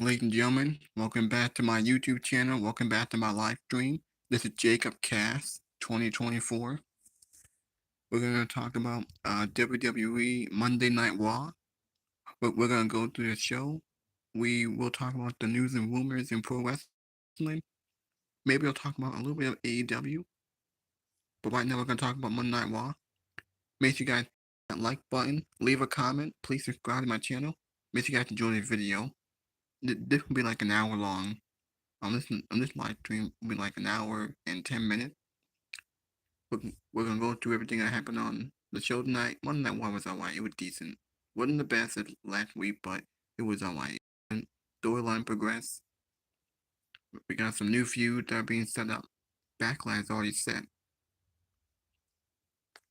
Ladies and gentlemen, welcome back to my YouTube channel. Welcome back to my live stream. This is Jacob Cast 2024. We're going to talk about WWE Monday Night Raw. We're going to go through the show. We will talk about the news and rumors in pro wrestling. Maybe I'll talk about a little bit of AEW. But right now we're going to talk about Monday Night Raw. Make sure you guys hit that like button. Leave a comment. Please subscribe to my channel. Make sure you guys enjoy this video. This will be like an hour long. On this live stream will be like an hour and 10 minutes. We're gonna go through everything that happened on the show tonight. Monday Night Raw was alright. It was decent. Wasn't the best as last week, but it was alright. And storyline progressed. We got some new feuds that are being set up. Backlash is already set.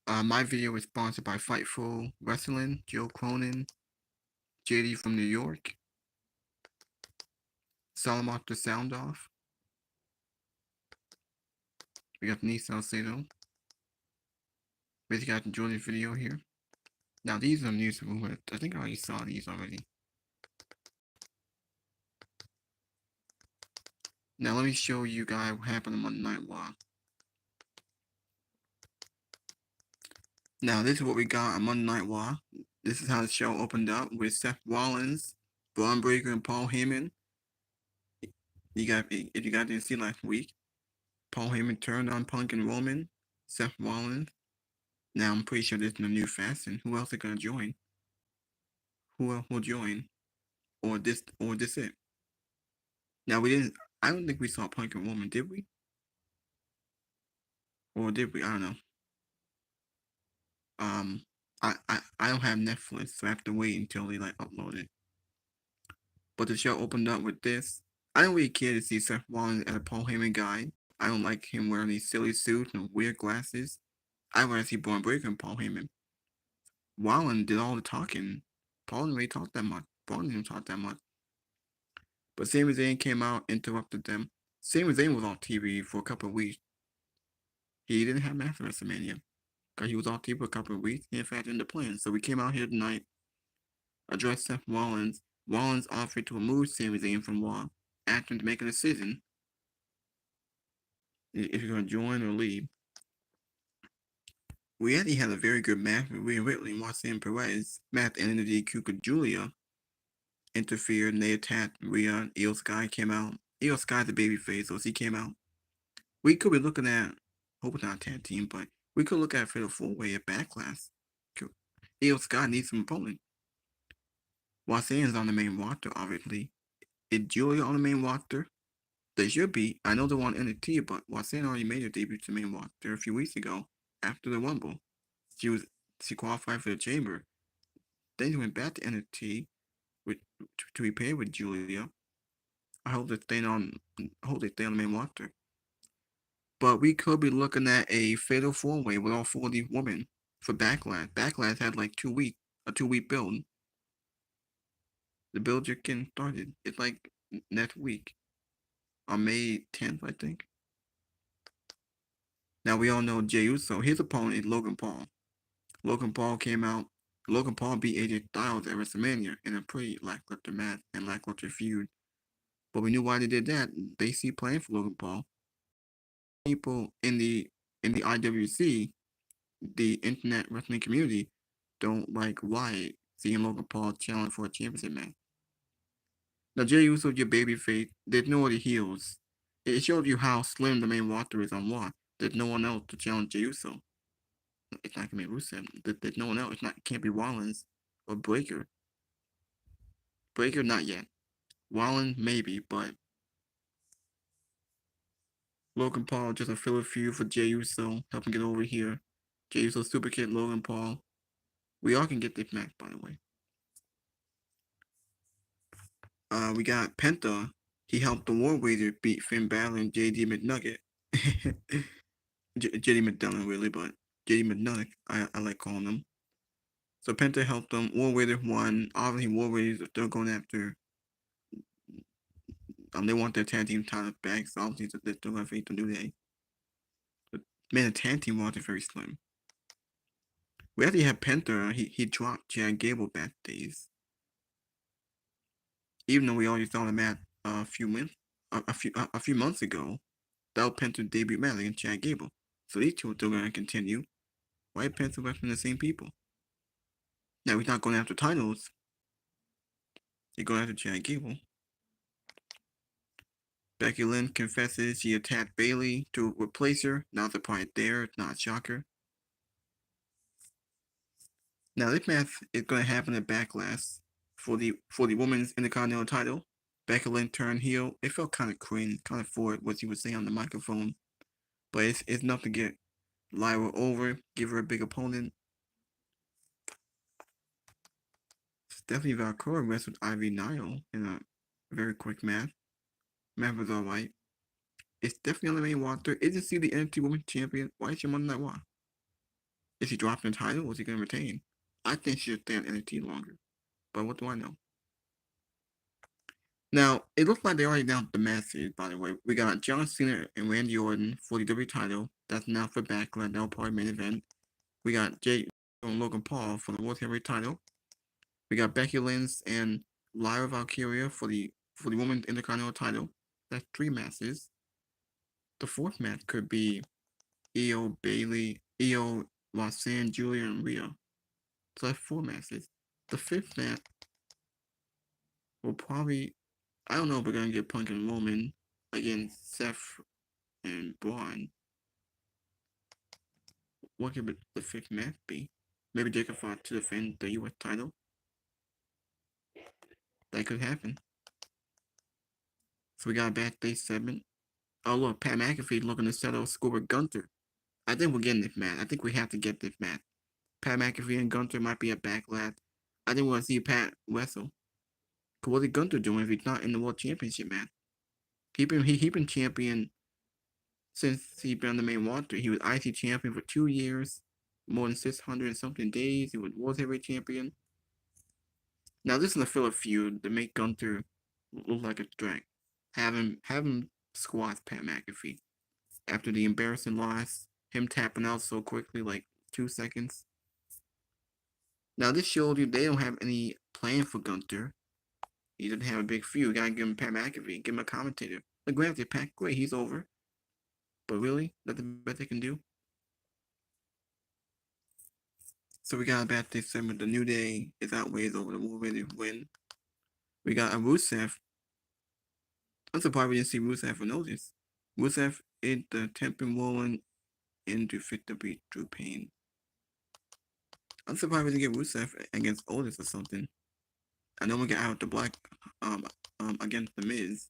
My video is sponsored by Fightful Wrestling, Joe Cronin, JD from New York, Salamoth the Sound Off. We got Denise Salcedo. Basically, guys enjoy this video here. Now, these are news rumors. I think I already saw these already. Now, let me show you guys what happened on Monday Night Raw. Now, this is what we got on Monday Night Raw. This is how the show opened up with Seth Rollins, Braun Breaker, and Paul Heyman. If you guys didn't see last week, Paul Heyman turned on Punk and Roman, Seth Rollins. Now, I'm pretty sure this is a new faction. Who else is going to join? Who else will join? Or this it? Now, I don't think we saw Punk and Roman, did we? Or did we? I don't know. Um, I don't have Netflix, so I have to wait until they upload it. But the show opened up with this. I don't really care to see Seth Rollins as a Paul Heyman guy. I don't like him wearing these silly suits and weird glasses. I want to see Braun Breaker and Paul Heyman. Rollins did all the talking. Paul didn't really talk that much. Braun didn't talk that much. But Sami Zayn came out, interrupted them. Sami Zayn was on TV for a couple of weeks. He didn't have match at WrestleMania. Because he was on TV for a couple of weeks. He in fact in the plan. So we came out here tonight, addressed Seth Rollins. Rollins offered to remove Sami Zayn from Raw, asking him to make a decision if you're going to join or leave. We actually had a very good match with Rhea Ripley and Roxanne Perez. At the end of the DQ, Julia interfered and they attacked Rhea. Io Sky came out. Io Sky's a babyface, so she came out. We could be looking at, hope it's not a tag team, but we could look at for the 4-way at Backlash. Io Sky needs some opponent. Roxanne's on the main roster, obviously. Is Julia on the main roster? They should be. I know they're on NXT, but Roxanne already made her debut to the main roster a few weeks ago after the Rumble. She qualified for the Chamber. Then she went back to NXT to be paired with Julia. I hope they stay on the main roster. But we could be looking at a fatal 4-way with all 4 of these women for Backlash. Backlash had like a 2-week build. The build just getting started. It's like next week. On May 10th, I think. Now we all know Jey Uso. His opponent is Logan Paul. Logan Paul came out. Logan Paul beat AJ Styles at WrestleMania in a pretty lackluster match and lackluster feud. But we knew why they did that. They see playing for Logan Paul. People in the IWC, the internet wrestling community, don't like Wyatt seeing Logan Paul challenge for a championship match. Now Jey Uso, your babyface, there's no other heels. It shows you how slim the main roster is on Raw. There's no one else to challenge Jey Uso. It's not gonna be Rusev. There's no one else. It can't be Rollins or Breaker. Breaker, not yet. Rollins, maybe, but Logan Paul just a filler feud for Jey Uso, help him get over here. Jey Uso super kid Logan Paul. We all can get this match, by the way. We got Penta. He helped the War Raiders beat Finn Balor and JD McNugget. JD McDonough, really, but JD McNugget, I like calling him. So Penta helped them. War Raiders won. Obviously, War Raiders are still going after. They want their tag team title back, so obviously they're still going to face the New Day. But man, the tag team was very slim. We actually had Penta. He dropped Chad Gable back days. Even though we already saw the match a few months ago, that was Penta's debut match against Chad Gable. So these two are still going to continue. Why Penta wrestling the same people? Now he's not going after titles. He's going after Chad Gable. Becky Lynch confesses she attacked Bayley to replace her. Not the part there, not a shocker. Now this match is going to happen at Backlash for the women's Intercontinental title. Becky Lynch turned heel. It felt kind of cringe, kind of forward what she was saying on the microphone, but it's enough to get Lyra over, give her a big opponent. Stephanie Valkyrie wrestled Ivy Nile in a very quick match. Match was alright. It's definitely on the main roster. Isn't she the NXT Women's Champion? Why is she on that one? Is he dropping the title or is he going to retain? I think she should stay on NXT longer. But what do I know? Now, it looks like they already announced the message, by the way. We got John Cena and Randy Orton for the WWE title. That's now for Backlash, now part of the main event. We got Jay and Logan Paul for the World Heavyweight title. We got Becky Lynch and Lyra Valkyria for the Women's Intercontinental title. That's 3 matches. The 4th match could be Io, Bayley, Io, Roxanne, Julia, and Rhea. So that's 4 matches. The 5th match will probably, I don't know if we're going to get Punk and Roman against Seth and Braun. What could the 5th match be? Maybe they could fight to defend the US title. That could happen. So we got a backstage segment. Oh look, Pat McAfee looking to settle a score with Gunther. I think we're getting this match. I think we have to get this match. Pat McAfee and Gunther might be a Backlash. I think we want to see Pat wrestle. Cause what is Gunther doing if he's not in the World Championship match? He been champion since he's been on the main roster. He was IC champion for 2 years, more than 600 and something days. He was World Heavyweight champion. Now this is a filler feud to make Gunther look like a threat. Have him squash Pat McAfee after the embarrassing loss. Him tapping out so quickly, like 2 seconds. Now this shows you they don't have any plan for Gunther. He doesn't have a big feud. You gotta give him Pat McAfee, give him a commentator. Like granted, Pat, great, he's over. But really, that's the best they can do. So we got a bad thing segment. The New Day is outweighs over the Wolverine win. We got a Rusev. I'm surprised we didn't see Rusev for notice. Rusev is the tempting Roland into fit to beat Drew Payne. I'm surprised we didn't get Rusev against Otis or something. I know we got out the Black against the Miz.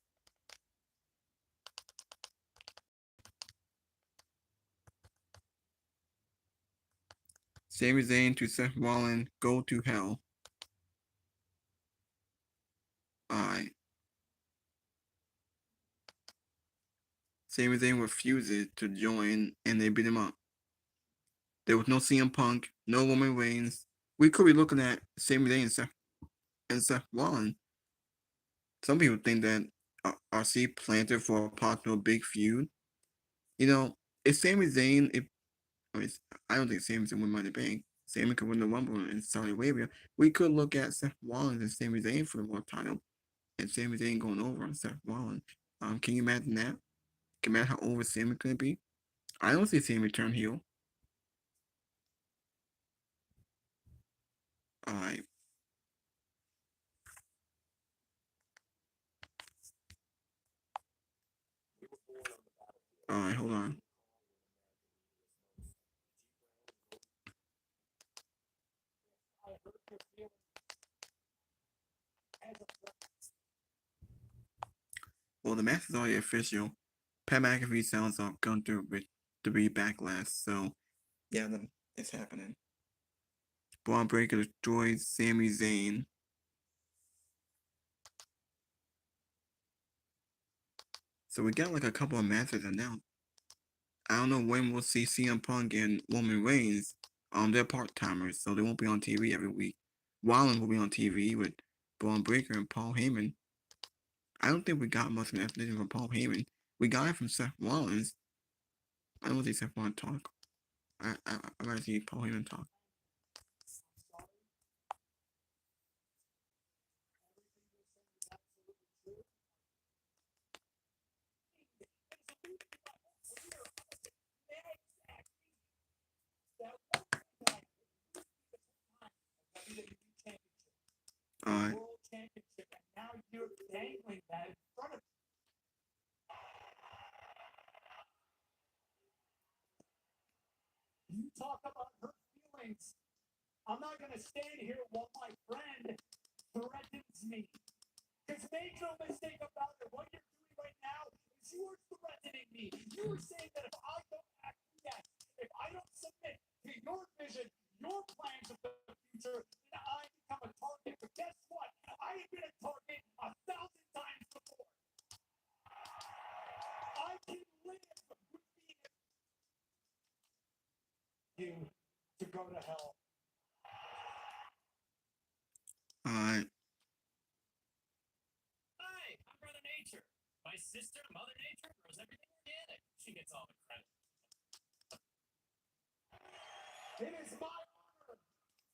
Sami Zayn to Seth Rollins, go to hell. Alright. Sami Zayn refuses to join and they beat him up. There was no CM Punk, no Roman Reigns. We could be looking at Sami Zayn and Seth Rollins. Some people think that RC planted for a possible big feud. You know, if Sami Zayn, I don't think Sami Zayn would win the bank. Sami could win the Rumble in Saudi Arabia. We could look at Seth Rollins and Sami Zayn for the world title, and Sami Zayn going over on Seth Rollins. Can you imagine that? Can you imagine how over Sami could be? I don't see Sami turn heel. Alright. Alright, hold on. Well, the match is already official. Pat McAfee sounds off Gunther with to be Backlash, so yeah, it's happening. Braun Breaker destroys Sami Zayn. So we got like a couple of matches announced. I don't know when we'll see CM Punk and Roman Reigns. They're part timers, so they won't be on TV every week. Rollins will be on TV with Braun Breaker and Paul Heyman. I don't think we got much of an explanation from Paul Heyman. We got it from Seth Rollins. I don't think Seth Rollins talk. I'd rather see Paul Heyman talk. dangling that in front of you. Talk about her feelings. I'm not going to stand here while my friend threatens me. Because make no mistake about it, what you're doing right now is you are threatening me. You are saying that if I don't act yes, if I don't submit to your vision, your plans of the future, then I become a target. But guess what? I have been a target 1,000 times before. I can live with being you to go to hell. Alright. Hi, I'm Brother Nature. My sister, Mother Nature, grows everything organic. She gets all the credit. It is my honor.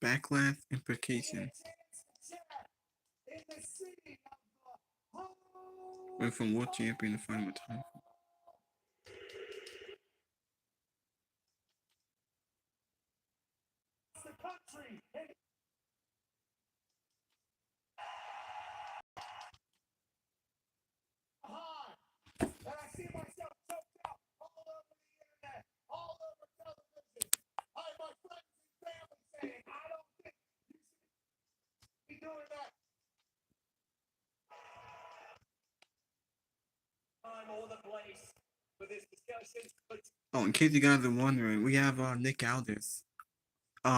Backlash implications. In the city of Went from world champion to final time. the country. And I see myself choked out all over the internet, all over television. I have my friends and family saying, I don't think you should be doing that. I'm all the place for this discussion. But Oh, in case you guys are wondering, we have Nick Aldis.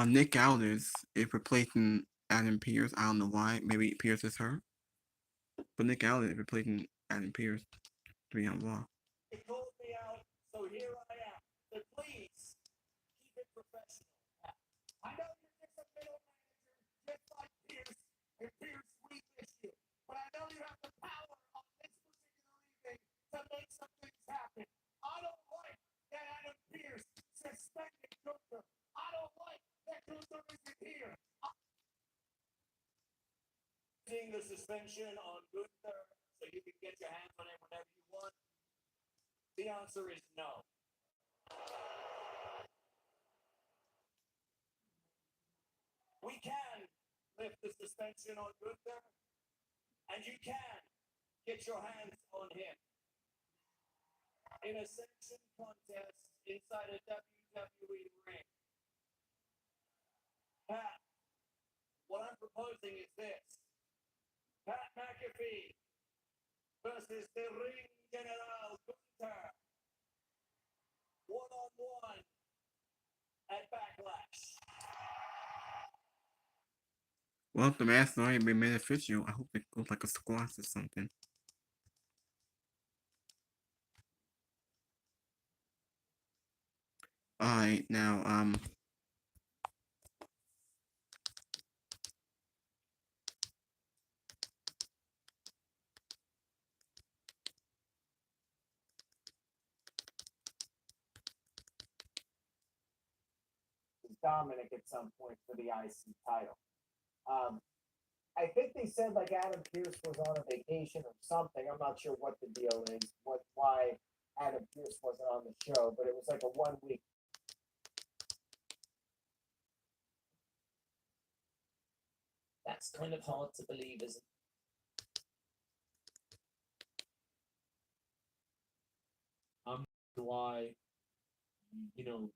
Nick Aldis is replacing Adam Pearce. I don't know why. Maybe Pearce is hurt. But Nick Aldis is replacing Adam Pearce to be on Raw. It called me out, so here I am. But please, keep it professional. I know you're just a middle manager, just like Pierce, and Pierce we miss you. But I know you have the power on this particular evening to make some things happen. I don't like that Adam Pierce suspended Gunther. I don't like that Gunther isn't here. Seeing the suspension on Gunther so you can get your hands on him whenever you want? The answer is no. We can lift the suspension on Gunther, and you can get your hands on him. In a sanction contest inside a WWE ring. Pat, what I'm proposing is this. Pat McAfee versus the Ring General Gunther. One-on-one at Backlash. Well, if the match already been made official, I hope it goes like a squash or something. Alright, now, Dominic at some point for the IC title. I think they said like Adam Pearce was on a vacation or something. I'm not sure what the deal is, why Adam Pearce wasn't on the show, but it was like a 1 week. That's kind of hard to believe, isn't it? Why, you know,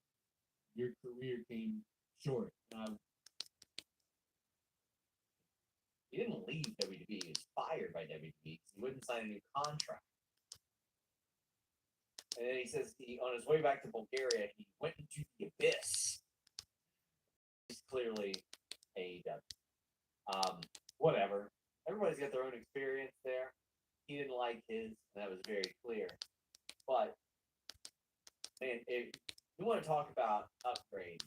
your career came short. He didn't leave WWE. He was fired by WWE. He wouldn't sign a new contract. And then he says on his way back to Bulgaria, he went into the abyss. He's clearly AEW. Whatever. Everybody's got their own experience there. He didn't like his, and that was very clear. But, man, if you want to talk about upgrade,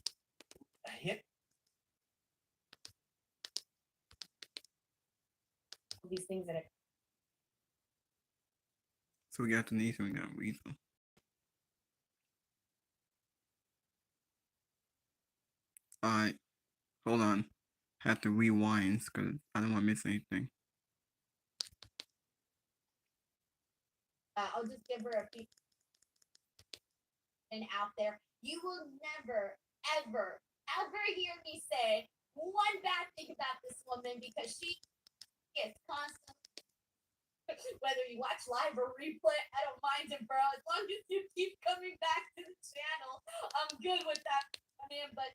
these things that are. so we got Denise and we got Weasel. Alright, hold on. Have to rewind because I don't want to miss anything. I'll just give her a few. And out there, you will never, ever, ever hear me say one bad thing about this woman because she is constantly Whether you watch live or replay, I don't mind it, bro. As long as you keep coming back to the channel, I'm good with that, man. But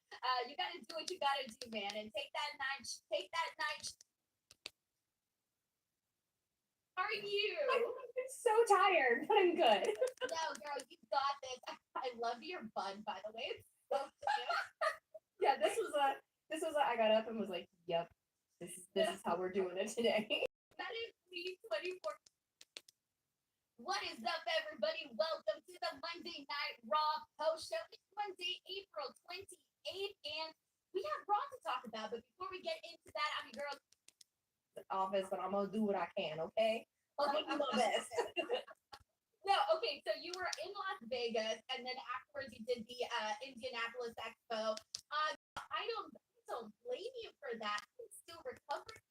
you gotta do what you gotta do, man, and take that night. Take that night. How are you? I'm so tired, but I'm good. No, girl, you got this. I love your bun, by the way. It's so cute. Yeah, this was I got up and was like, yep, this is how we're doing it today. That is me 24. What is up, everybody? Welcome to the Monday Night Raw post show. It's Monday, April 28th, and we have Raw to talk about. But before we get into that, I'm your girl. Office, but I'm gonna do what I can, okay? I'll do my best. No, okay, so you were in Las Vegas, and then afterwards you did the Indianapolis Expo. I don't blame you for that. I'm still recovering.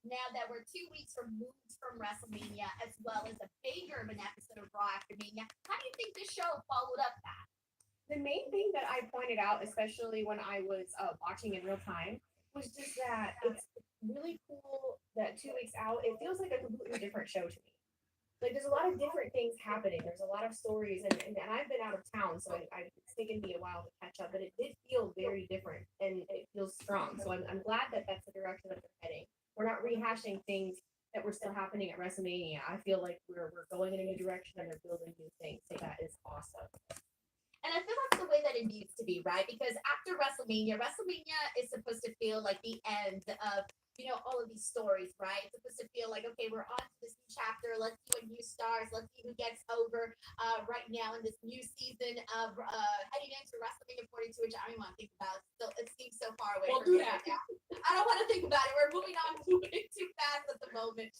Now that we're 2 weeks removed from WrestleMania, as well as a banger of an episode of Raw after Mania, how do you think this show followed up that? The main thing that I pointed out, especially when I was watching in real time, was just that it's really cool that 2 weeks out, it feels like a completely different show to me. Like there's a lot of different things happening. There's a lot of stories, and I've been out of town, so it's taken me a while to catch up. But it did feel very different, and it feels strong. So I'm glad that that's the direction that they're heading. We're not rehashing things that were still happening at WrestleMania. I feel like we're going in a new direction, and they're building new things. So that is awesome. And I feel that's the way that it needs to be, right? Because after WrestleMania is supposed to feel like the end of, all of these stories, right? It's supposed to feel like, okay, we're on to this new chapter. Let's see what new stars, let's see who gets over right now in this new season of heading into WrestleMania 42, which I don't even want to think about. So it seems so far away. We'll from do me that. right now. I don't want to think about it. We're moving on too fast at the moment.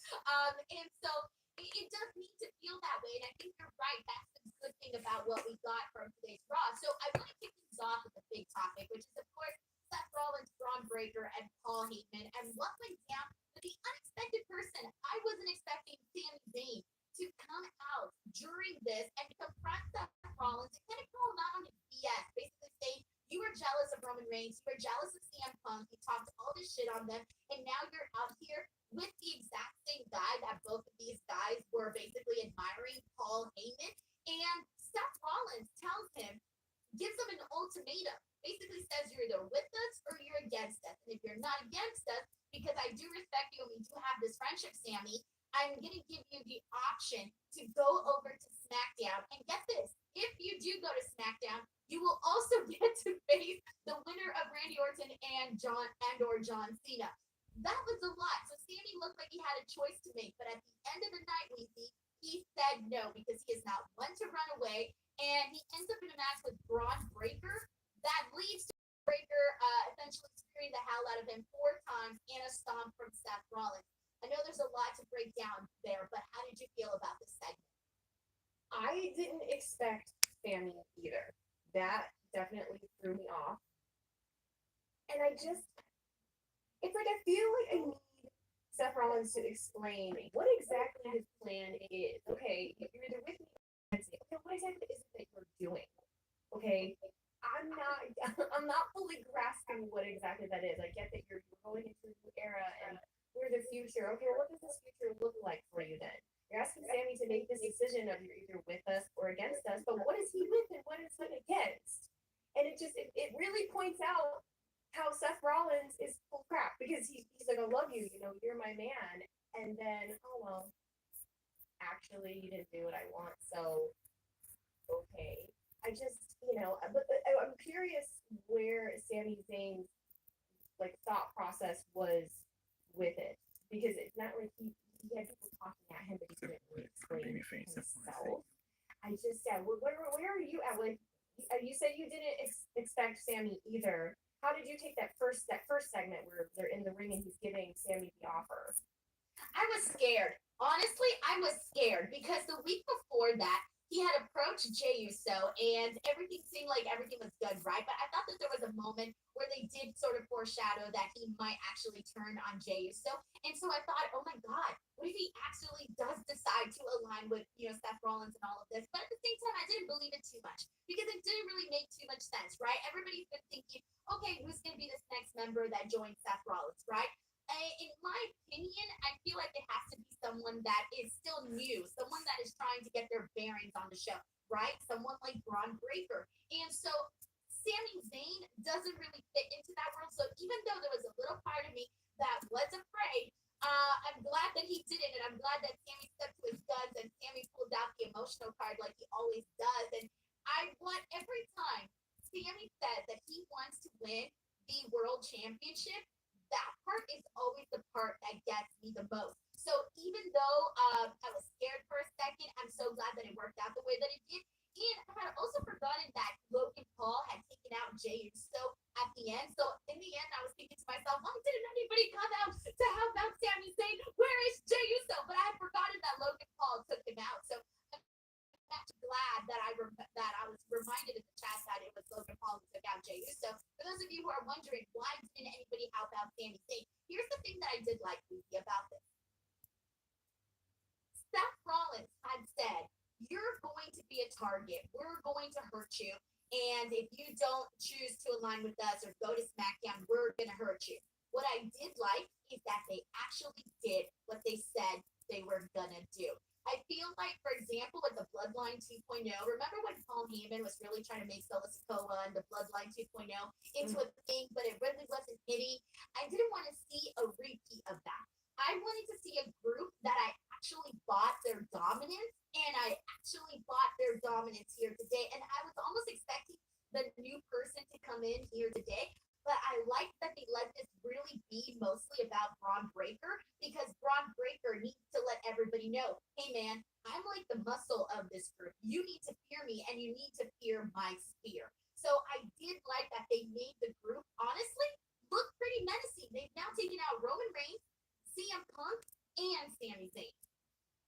And so it does need to feel that way. And I think you're right. That's the good thing about what we got from today's Raw. So I want to kick things off with the big topic, which is, of course, Seth Rollins, Braun Breaker, and Paul Heyman, and what went down with the unexpected person. I wasn't expecting Sami Zayn to come out during this and confront Seth Rollins and kind of call him out on his BS, basically saying, you were jealous of Roman Reigns, you were jealous of CM Punk, you talked all this shit on them, and now you're out here with the exact same guy that both of these guys were basically admiring, Paul Heyman. And Seth Rollins tells him, gives him an ultimatum, basically says you're either with us or you're against us. And if you're not against us, because I do respect you and we do have this friendship, Sammy, I'm going to give you the option to go over to SmackDown. And get this, if you do go to SmackDown, you will also get to face the winner of Randy Orton and John Cena. That was a lot. So Sammy looked like he had a choice to make, but at the end of the night, he said no because he is not one to run away, and he ends up in a match with Braun Breaker that leads to Breaker essentially spearing the hell out of him 4 times and a stomp from Seth Rollins. I know there's a lot to break down there, but how did you feel about this segment? I didn't expect Sammy either. That definitely threw me off. And it's like I feel like I need Seth Rollins to explain what exactly his plan is. Okay, if you're either with me or against me, okay, what exactly is it that you're doing? Okay, I'm not fully grasping what exactly that is. I get that you're going into a new era and we're the future. Okay, what does this future look like for you then? You're asking Sammy to make this decision of you're either with us or against us, but what is he with and what is he against? And it really points out how Seth Rollins is full crap because he's like, I love you, you're my man. And then, oh well, actually you didn't do what I want, so okay. I just, but I'm curious where Sami Zayn's thought process was with it because it's not like he had people talking at him, but he didn't really explain himself. I just said, where are you at? You said you didn't expect Sammy either. How did you take that first segment where they're in the ring and he's giving Sammy the offer? I was scared. Honestly, I was scared because the week before that, he had approached Jey Uso and everything seemed like everything was good, right? But I thought that there was a moment where they did sort of foreshadow that he might actually turn on Jey Uso. And so I thought, oh my God, what if he actually does decide to align with, Seth Rollins and all of this? But at the same time, I didn't believe it too much because it didn't really make too much sense, right? Everybody's been thinking, okay, who's going to be this next member that joins Seth Rollins, right? In my opinion, I feel like it has to be someone that is still new, someone that is trying to get their bearings on the show, right? Someone like Braun Breaker. And so Sami Zayn doesn't really fit into that world. So even though there was a little part of me that was afraid, I'm glad that he did it, and I'm glad that Sami stuck to his guns and Sami pulled out the emotional card like he always does. And I want every time Sami says that he wants to win the world championship, that part is always the part that gets me the most. So even though I was scared for a second, I'm so glad that it worked out the way that it did. And I had also forgotten that Logan Paul had taken out Jey Uso at the end. So in the end, I was thinking to myself, why didn't anybody come out to help out Sami Zayn? Where is Jey Uso? But I had forgotten that Logan Paul took him out. So I'm actually glad that that I was reminded in the chat that it was Logan Paul who took out Jey Uso. For those of you who are wondering why didn't anybody help out Sami Zayn, here's the thing that I did like Lucy about this. Seth Rollins had said, "You're going to be a target. We're going to hurt you. And if you don't choose to align with us or go to SmackDown, we're going to hurt you." What I did like is that they actually did what they said they were going to do. I feel like, for example, with the Bloodline 2.0, remember when Paul Heyman was really trying to make Solo Sikoa and the Bloodline 2.0 into a thing, but it really wasn't hitting? I didn't want to see a repeat of that. I wanted to see a group that I actually bought their dominance, and I actually bought their dominance here today. And I was almost expecting the new person to come in here today, but I like that they let this really be mostly about Braun Breaker, because Braun Breaker needs to let everybody know, hey man, I'm like the muscle of this group. You need to fear me, and you need to fear my spear. So I did like that they made the group, honestly, look pretty menacing. They've now taken out Roman Reigns, CM Punk, and Sami Zayn.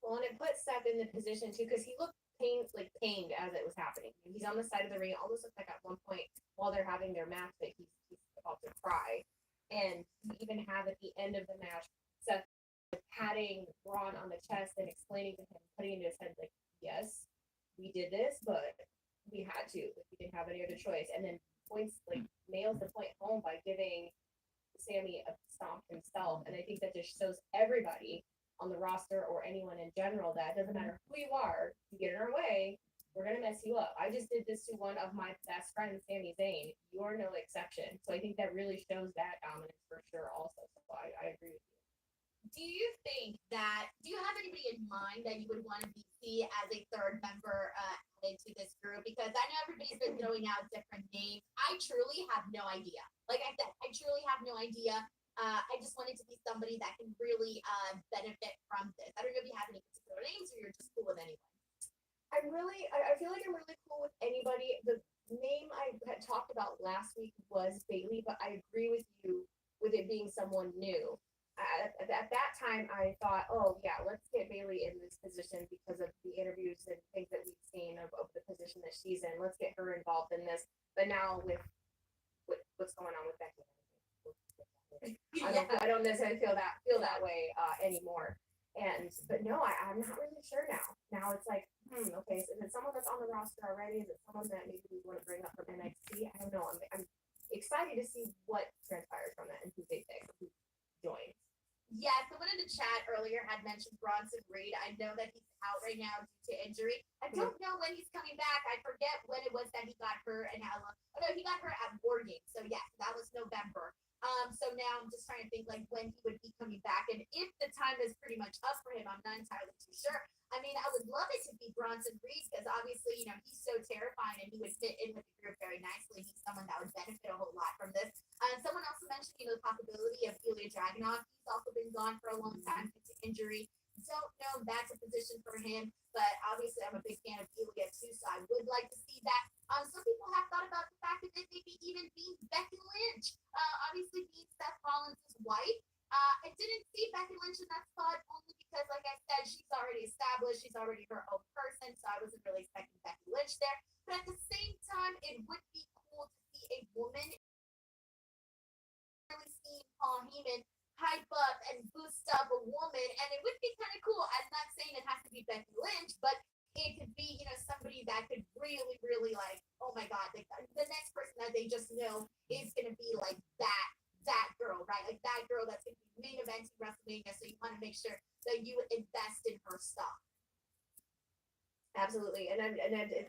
Well, and it put Seth in the position too, because he looked pained as it was happening. He's on the side of the ring. It almost looked like at one point while they're having their match that he's about to cry. And you even have at the end of the match, Seth patting Braun on the chest and explaining to him, putting into his head like, yes, we did this, but we had to. Like, we didn't have any other choice. And then points like nails the point home by giving Sami a stomp himself. And I think that just shows everybody on the roster or anyone in general that it doesn't matter who you are, you get in our way, we're gonna mess you up. I just did this to one of my best friends, Sami Zayn. You are no exception. So I think that really shows that dominance for sure also. So I agree with you. Do you think that, do you have anybody in mind that you would want to see as a third member added to this group? Because I know everybody's been throwing out different names. I truly have no idea. Like I said, I truly have no idea. I just wanted to be somebody that can really benefit from this. I don't know if you have any particular names or you're just cool with anyone. I feel like I'm really cool with anybody. The name I had talked about last week was Bailey, but I agree with you with it being someone new. At that time, I thought, oh yeah, let's get Bailey in this position because of the interviews and things that we've seen of the position that she's in. Let's get her involved in this. But now with what's going on with Becky, I don't necessarily feel that way anymore. But no, I'm not really sure now. Now it's like, okay, so is it someone that's on the roster already? Is it someone that maybe we want to bring up from NXT? I don't know. I'm excited to see what transpires from that and who they pick, who joins. Yeah, someone in the chat earlier had mentioned Bronson Reed. I know that he's out right now due to injury. I don't know when he's coming back. I forget when it was that he got hurt and how long. Oh no, he got hurt at War Games. So yes, that was November. So now I'm just trying to think like when he would be coming back, and if the time is pretty much up for him, I'm not entirely too sure. I mean, I would love it to be Bronson Reed because obviously, you know, he's so terrifying and he would fit in with the group very nicely. He's someone that would benefit a whole lot from this. Someone also mentioned, you know, the possibility of Ilya Dragunov. He's also been gone for a long time due to injury. Don't know if that's a position for him, but obviously I'm a big fan of Ilya too, so I would like to see that. Some people have thought about the fact that maybe even being Becky Lynch, obviously being Seth Rollins' wife. I didn't see Becky Lynch in that spot only because, like I said, she's already established. She's already her own person, so I wasn't really expecting Becky Lynch there. But at the same time, it would be cool to see a woman really see Paul Heyman hype up and boost up a woman, and it would be kind of cool. I'm not saying it has to be Becky Lynch, but it could be, you know, somebody that could really, really like, oh my God, like the next person that they just know is going to be like that girl, right? Like that girl that's going to be main eventing WrestleMania, so you want to make sure that you invest in her stock. Absolutely, and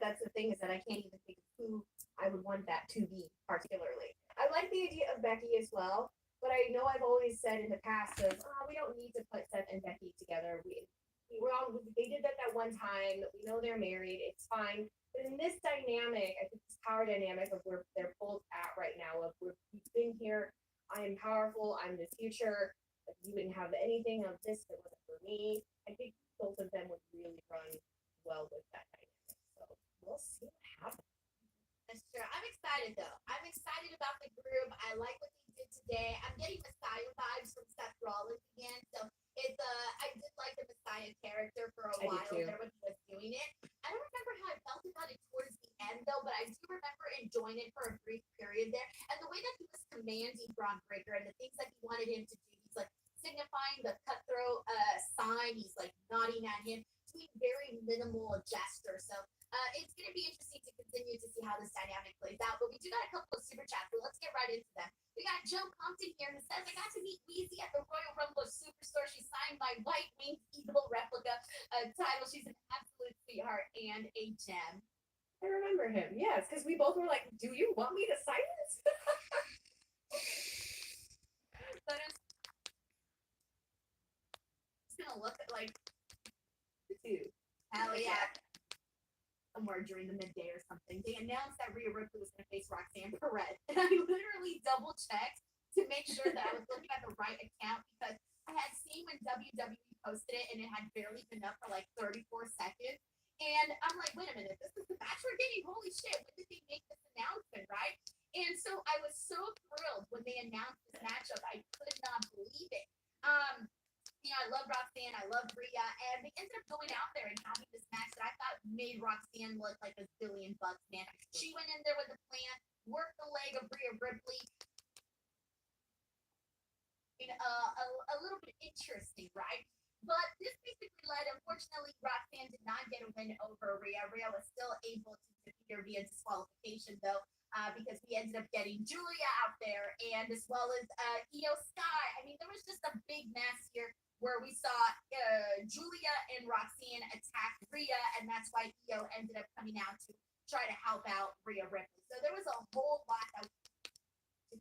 that's the thing is that I can't even think of who I would want that to be particularly. I like the idea of Becky as well, but I know I've always said in the past of we don't need to put Seth and Becky together. We were all they did that one time. We know they're married. It's fine. But in this dynamic, I think this power dynamic of where they're both at right now, of we've been here. I am powerful. I'm the future. Like, you wouldn't have anything of this if it wasn't for me. I think both of them would really run well with that dynamic. So we'll see what happens. That's true. I'm excited though. I'm excited about the group. I like what they did today. I'm getting Messiah vibes from Seth Rollins again. So it's I did like the Messiah character for a while there when he was doing it. I don't remember how I felt about it towards the end though, but I do remember enjoying it for a brief period there. And the way that he was commanding Braun Breaker and the things that he wanted him to do, he's like signifying the cutthroat sign. He's like nodding at him, doing very minimal gestures. So it's going to be interesting to continue to see how this dynamic plays out. But we do got a couple of super chats, so let's get right into them. We got Joe Compton here who says, I got to meet Weezy at the Royal Rumble Superstore. She signed my White Wings Eagle replica title. She's an absolute sweetheart and a gem. I remember him, yes, because we both were like, do you want me to sign this? But it's going to look like the two. Hell yeah. Somewhere during the midday or something, they announced that Rhea Ripley was going to face Roxanne Perez, and I literally double checked to make sure that I was looking at the right account because I had seen when WWE posted it and it had barely been up for like 34 seconds, and I'm like, wait a minute, this is the match we're getting? Holy shit! When did they make this announcement, right? And so I was so thrilled when they announced this matchup. I could not believe it. I love Roxanne, I love Rhea, and they ended up going out there and having this match that I thought made Roxanne look like a $1 billion, man. She went in there with a plan, worked the leg of Rhea Ripley. A little bit interesting, right? But this basically led, unfortunately, Roxanne did not get a win over Rhea. Rhea was still able to defeat her via disqualification, though, because we ended up getting Julia out there, and as well as Io Sky. I mean, there was just a big mess here where we saw Julia and Roxanne attack Rhea, and that's why Io ended up coming out to try to help out Rhea Ripley. So there was a whole lot of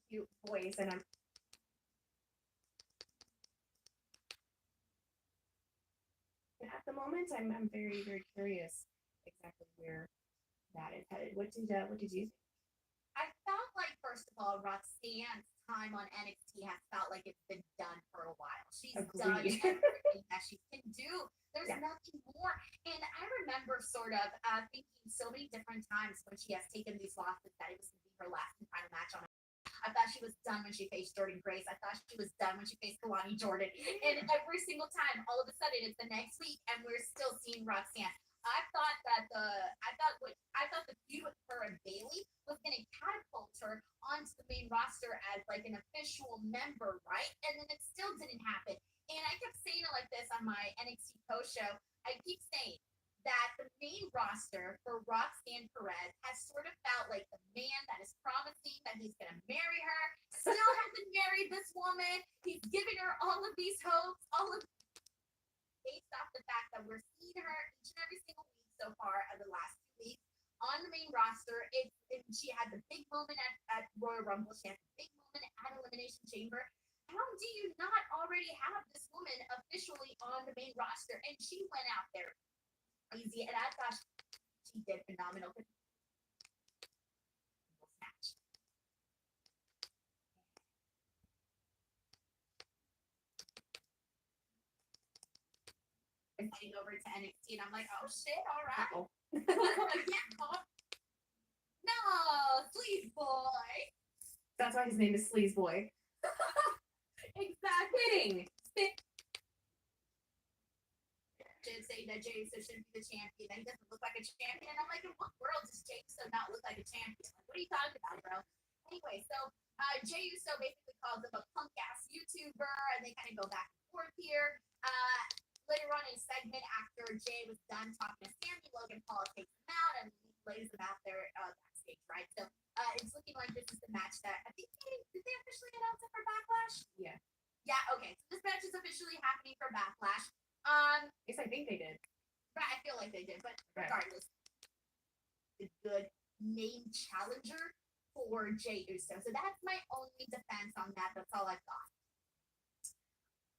cute boys, and at the moment, I'm very, very curious exactly where that is headed. What did you think? I felt like, first of all, Roxanne's time on NXT has felt like it's been done for a while. She's done everything that she can do. There's nothing more. And I remember sort of thinking so many different times when she has taken these losses that it was going to be her last and final match on. I thought she was done when she faced Jordan Grace. I thought she was done when she faced Kalani Jordan. And every single time, all of a sudden, it's the next week, and we're still seeing Roxanne. I thought the feud with her and Bailey was going to catapult her onto the main roster as like an official member, right? And then it still didn't happen. And I kept saying it like this on my NXT post show. I keep saying that the main roster for Roxanne Perez has sort of felt like the man that is promising that he's going to marry her, still hasn't married this woman. He's giving her all of these hopes, based off the fact that we're seeing her each and every single week so far of the last 2 weeks on the main roster. She had the big moment at Royal Rumble. She had the big moment at Elimination Chamber. How do you not already have this woman officially on the main roster? And she went out there crazy, and I thought she did phenomenal. Match. Heading over to NXT, and I'm like, oh shit, all right. No, Sleaze Boy. That's why his name is Sleaze Boy. Exactly. Should say that Jey Uso shouldn't be the champion. That he doesn't look like a champion. And I'm like, in what world does Jey Uso not look like a champion? Like, what are you talking about, bro? Anyway, so Jey Uso basically calls him a punk ass YouTuber, and they kind of go back and forth here. Later on in a segment, after Jay was done talking to Sammy, Logan Paul takes him out and lays him out there backstage, right? So it's looking like this is the match that I think did they officially announce it for Backlash? Yeah. Yeah, okay. So this match is officially happening for Backlash. Yes, I think they did. Right, I feel like they did, but Right. regardless, the good main challenger for Jey Uso. So that's my only defense on that. That's all I've got.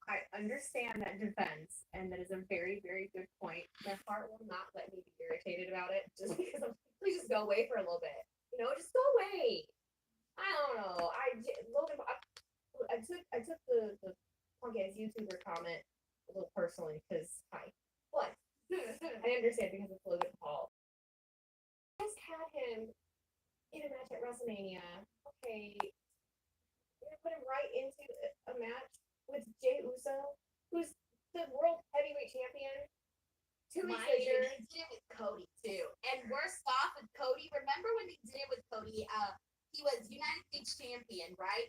I understand that defense, and that is a very, very good point. My heart will not let me be irritated about it just because please just go away for a little bit. Just go away. I don't know. Logan, I took the punk ass YouTuber comment a little personally because but I understand because it's Logan Paul. I just had him in a match at WrestleMania. Okay, you're gonna put him right into a match with Jey Uso, who's the world heavyweight champion. 2 weeks Mind you, later, they did it with Cody too. And worst off with Cody, remember when they did it with Cody? He was United States champion, right?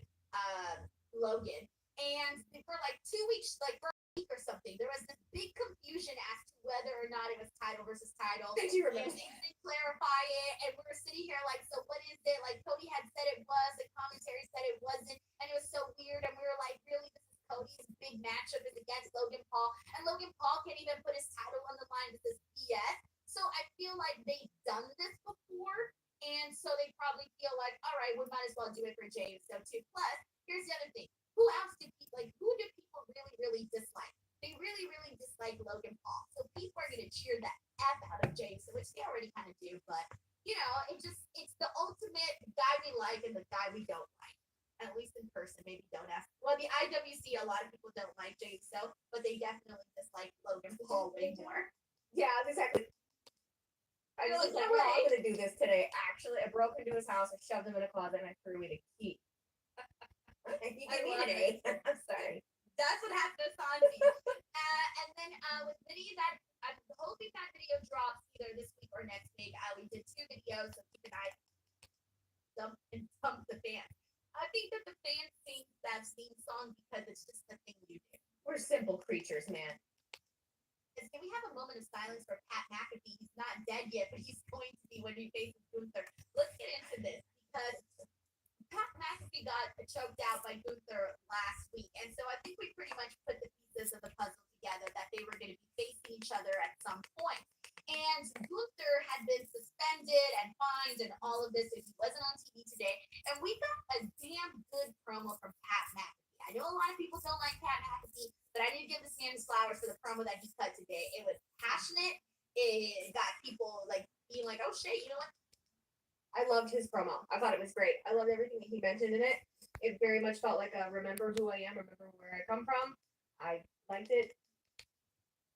Logan. And for like 2 weeks, like for a week or something, there was this big confusion as to whether or not it was title versus title. did you remember? And they didn't clarify it, and we were sitting here like, so what is it? Like Cody had said it was, the commentary said it wasn't, and it was so weird. And we were like, really, this is Cody's big matchup is against Logan Paul, and Logan Paul can't even put his title on the line. This is BS. So I feel like they've done this before, and so they probably feel like, all right, we might as well do it for Jey Uso too. Plus, here's the other thing: who else do people like? Who do people really, really dislike? They really, really dislike Logan Paul. So people are gonna cheer the F out of Jey Uso, which they already kind of do. But it's the ultimate guy we like and the guy we don't like. At least in person, maybe don't ask. Well, the IWC, a lot of people don't like Jey Uso, but they definitely dislike Logan Paul way more. yeah, exactly. I You're was like, like, "All we're all right." gonna do this today. Actually, I broke into his house, I shoved him in a closet, and I threw away the key. You I gave me love today. I'm sorry. That's what happened to Sanji. And then with video that I'm hoping that video drops either this week or next week. We did 2 videos, so keep an eye. Dump the fans. I think that the fans sing that theme song because it's just the thing you do. We're simple creatures, man. Can we have a moment of silence for Pat McAfee? He's not dead yet, but he's going to be when he faces Gunther. Let's get into this because Pat McAfee got choked out by Gunther last week, and so I think we pretty much put the pieces of the puzzle together that they were going to be facing each other at some point. And Gunther had been suspended and fined and all of this if he wasn't on TV today. And we got a damn good promo from Pat McAfee. I know a lot of people don't like Pat McAfee, but I need to give this man his flowers for the promo that he cut today. It was passionate. It got people like being like, "Oh shit, you know what?" I loved his promo. I thought it was great. I loved everything that he mentioned in it. It very much felt like a remember who I am, remember where I come from. I liked it.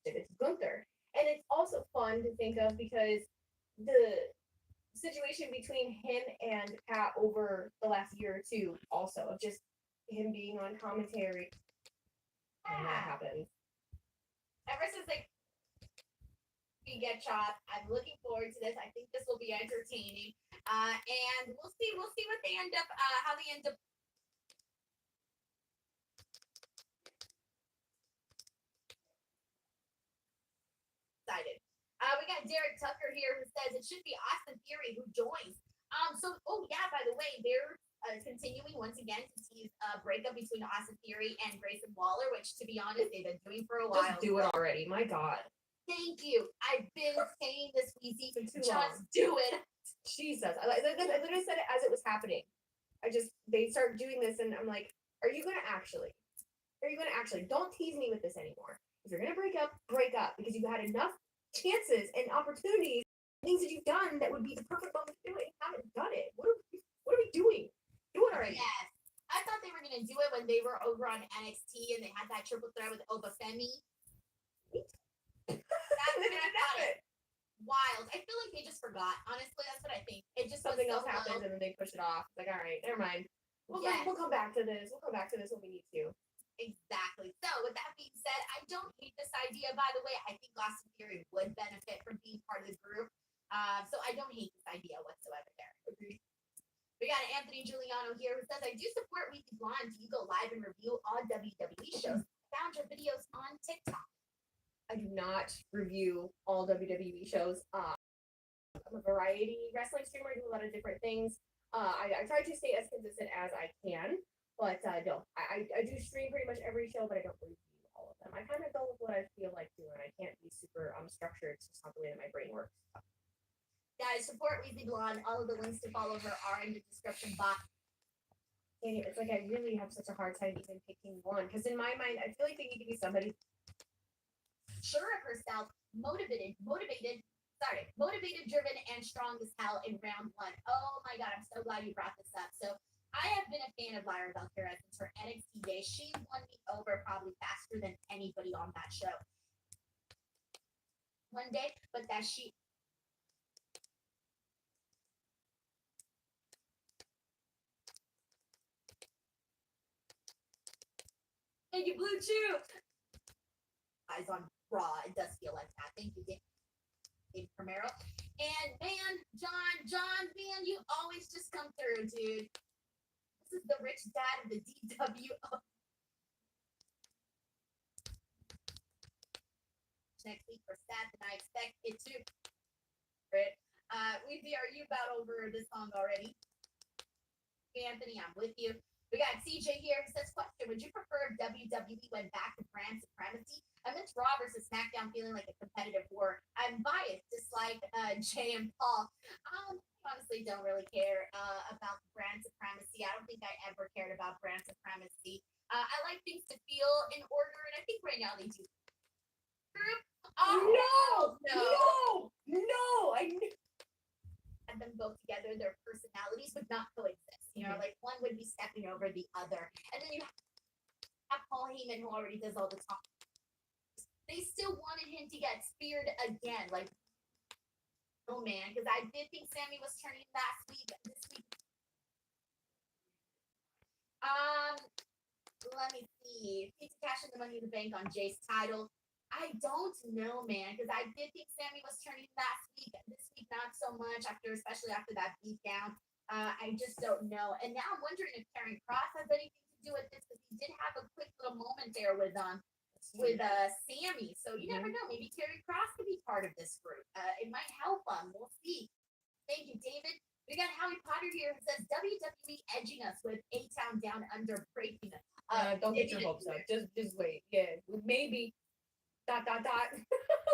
It's Gunther. And it's also fun to think of because the situation between him and Pat over the last year or two, also, of just him being on commentary. And that happens. Ever since like we get chopped, I'm looking forward to this. I think this will be entertaining. And we'll see what they end up how they end up. Excited. We got Derek Tucker here who says it should be Austin Theory who joins. By the way, they're continuing once again to tease a breakup between Austin Theory and Grayson Waller, which to be honest, they've been doing for a while. Just do it already. My God. Thank you. I've been saying this, Weezy. Too long. Just do it. Jesus. I literally said it as it was happening. They started doing this, and I'm like, are you gonna actually? Don't tease me with this anymore. If you're gonna break up, because you've had enough chances and opportunities, things that you've done that would be the perfect moment to do it. You haven't done it. What are we doing? Do it already. Yes. I thought they were gonna do it when they were over on NXT and they had that triple threat with Obafemi. Wild. I feel like they just forgot. Honestly, that's what I think. It just Something was else happens and then they push it off. It's like, all right, never mind. We'll come back to this. We'll come back to this when we need to. Exactly. So with that being said, I don't hate this idea. By the way, I think Austin Theory would benefit from being part of the group. So I don't hate this idea whatsoever there. Agreed. We got Anthony Giuliano here who says, I do support Weekly Blonde. Do you go live and review all WWE shows? Found your videos on TikTok. I do not review all WWE shows. I'm a variety wrestling streamer. I do a lot of different things. I try to stay as consistent as I can. But no, I do stream pretty much every show, but I don't review all of them. I kind of go with what I feel like doing. I can't be super structured. It's just not the way that my brain works. Guys, support Weezy Blonde. All of the links to follow her are in the description box. And it's like I really have such a hard time even picking one because in my mind, I feel like they need to be somebody Sure of herself, motivated, driven, and strong as hell in round one. Oh my god, I'm so glad you brought this up. So I have been a fan of Lyra Valkyria since her NXT days. She won me over probably faster than anybody on that show. One day, but that she Thank you, Blue Chew. Eyes on Raw. It does feel like that. Thank you, Dave Primero. And man, John, man, you always just come through, dude. This is the rich dad of the DWO. Next week for Seth, and I expect it to. Weezy, are you about over this song already? Anthony, I'm with you. We got CJ here who says, question, would you prefer if WWE went back to brand supremacy? I meant Raw versus SmackDown feeling like a competitive war. I'm biased, just like Jay and Paul. Honestly don't really care about brand supremacy. I don't think I ever cared about brand supremacy. I like things to feel in order, and I think right now they do. Oh, no! I had them both together, their personalities would not coexist. You know, like one would be stepping over the other. And then you have Paul Heyman, who already does all the talk. They still wanted him to get speared again. Like, oh man, because I did think Sammy was turning last week. This week. Let me see. Need to cash in the Money in the Bank on Jay's title. I don't know, man, because I did think Sammy was turning last week. This week, not so much. Especially after that beatdown. I just don't know. And now I'm wondering if Karrion Kross has anything to do with this, because he did have a quick little moment there with Sammy. So you never know. Maybe Karrion Kross could be part of this group. It might help them. We'll see. Thank you, David. We got Howie Potter here who says WWE edging us with A-Town Down Under breaking. don't get your hopes up. Just wait. Yeah, maybe. ...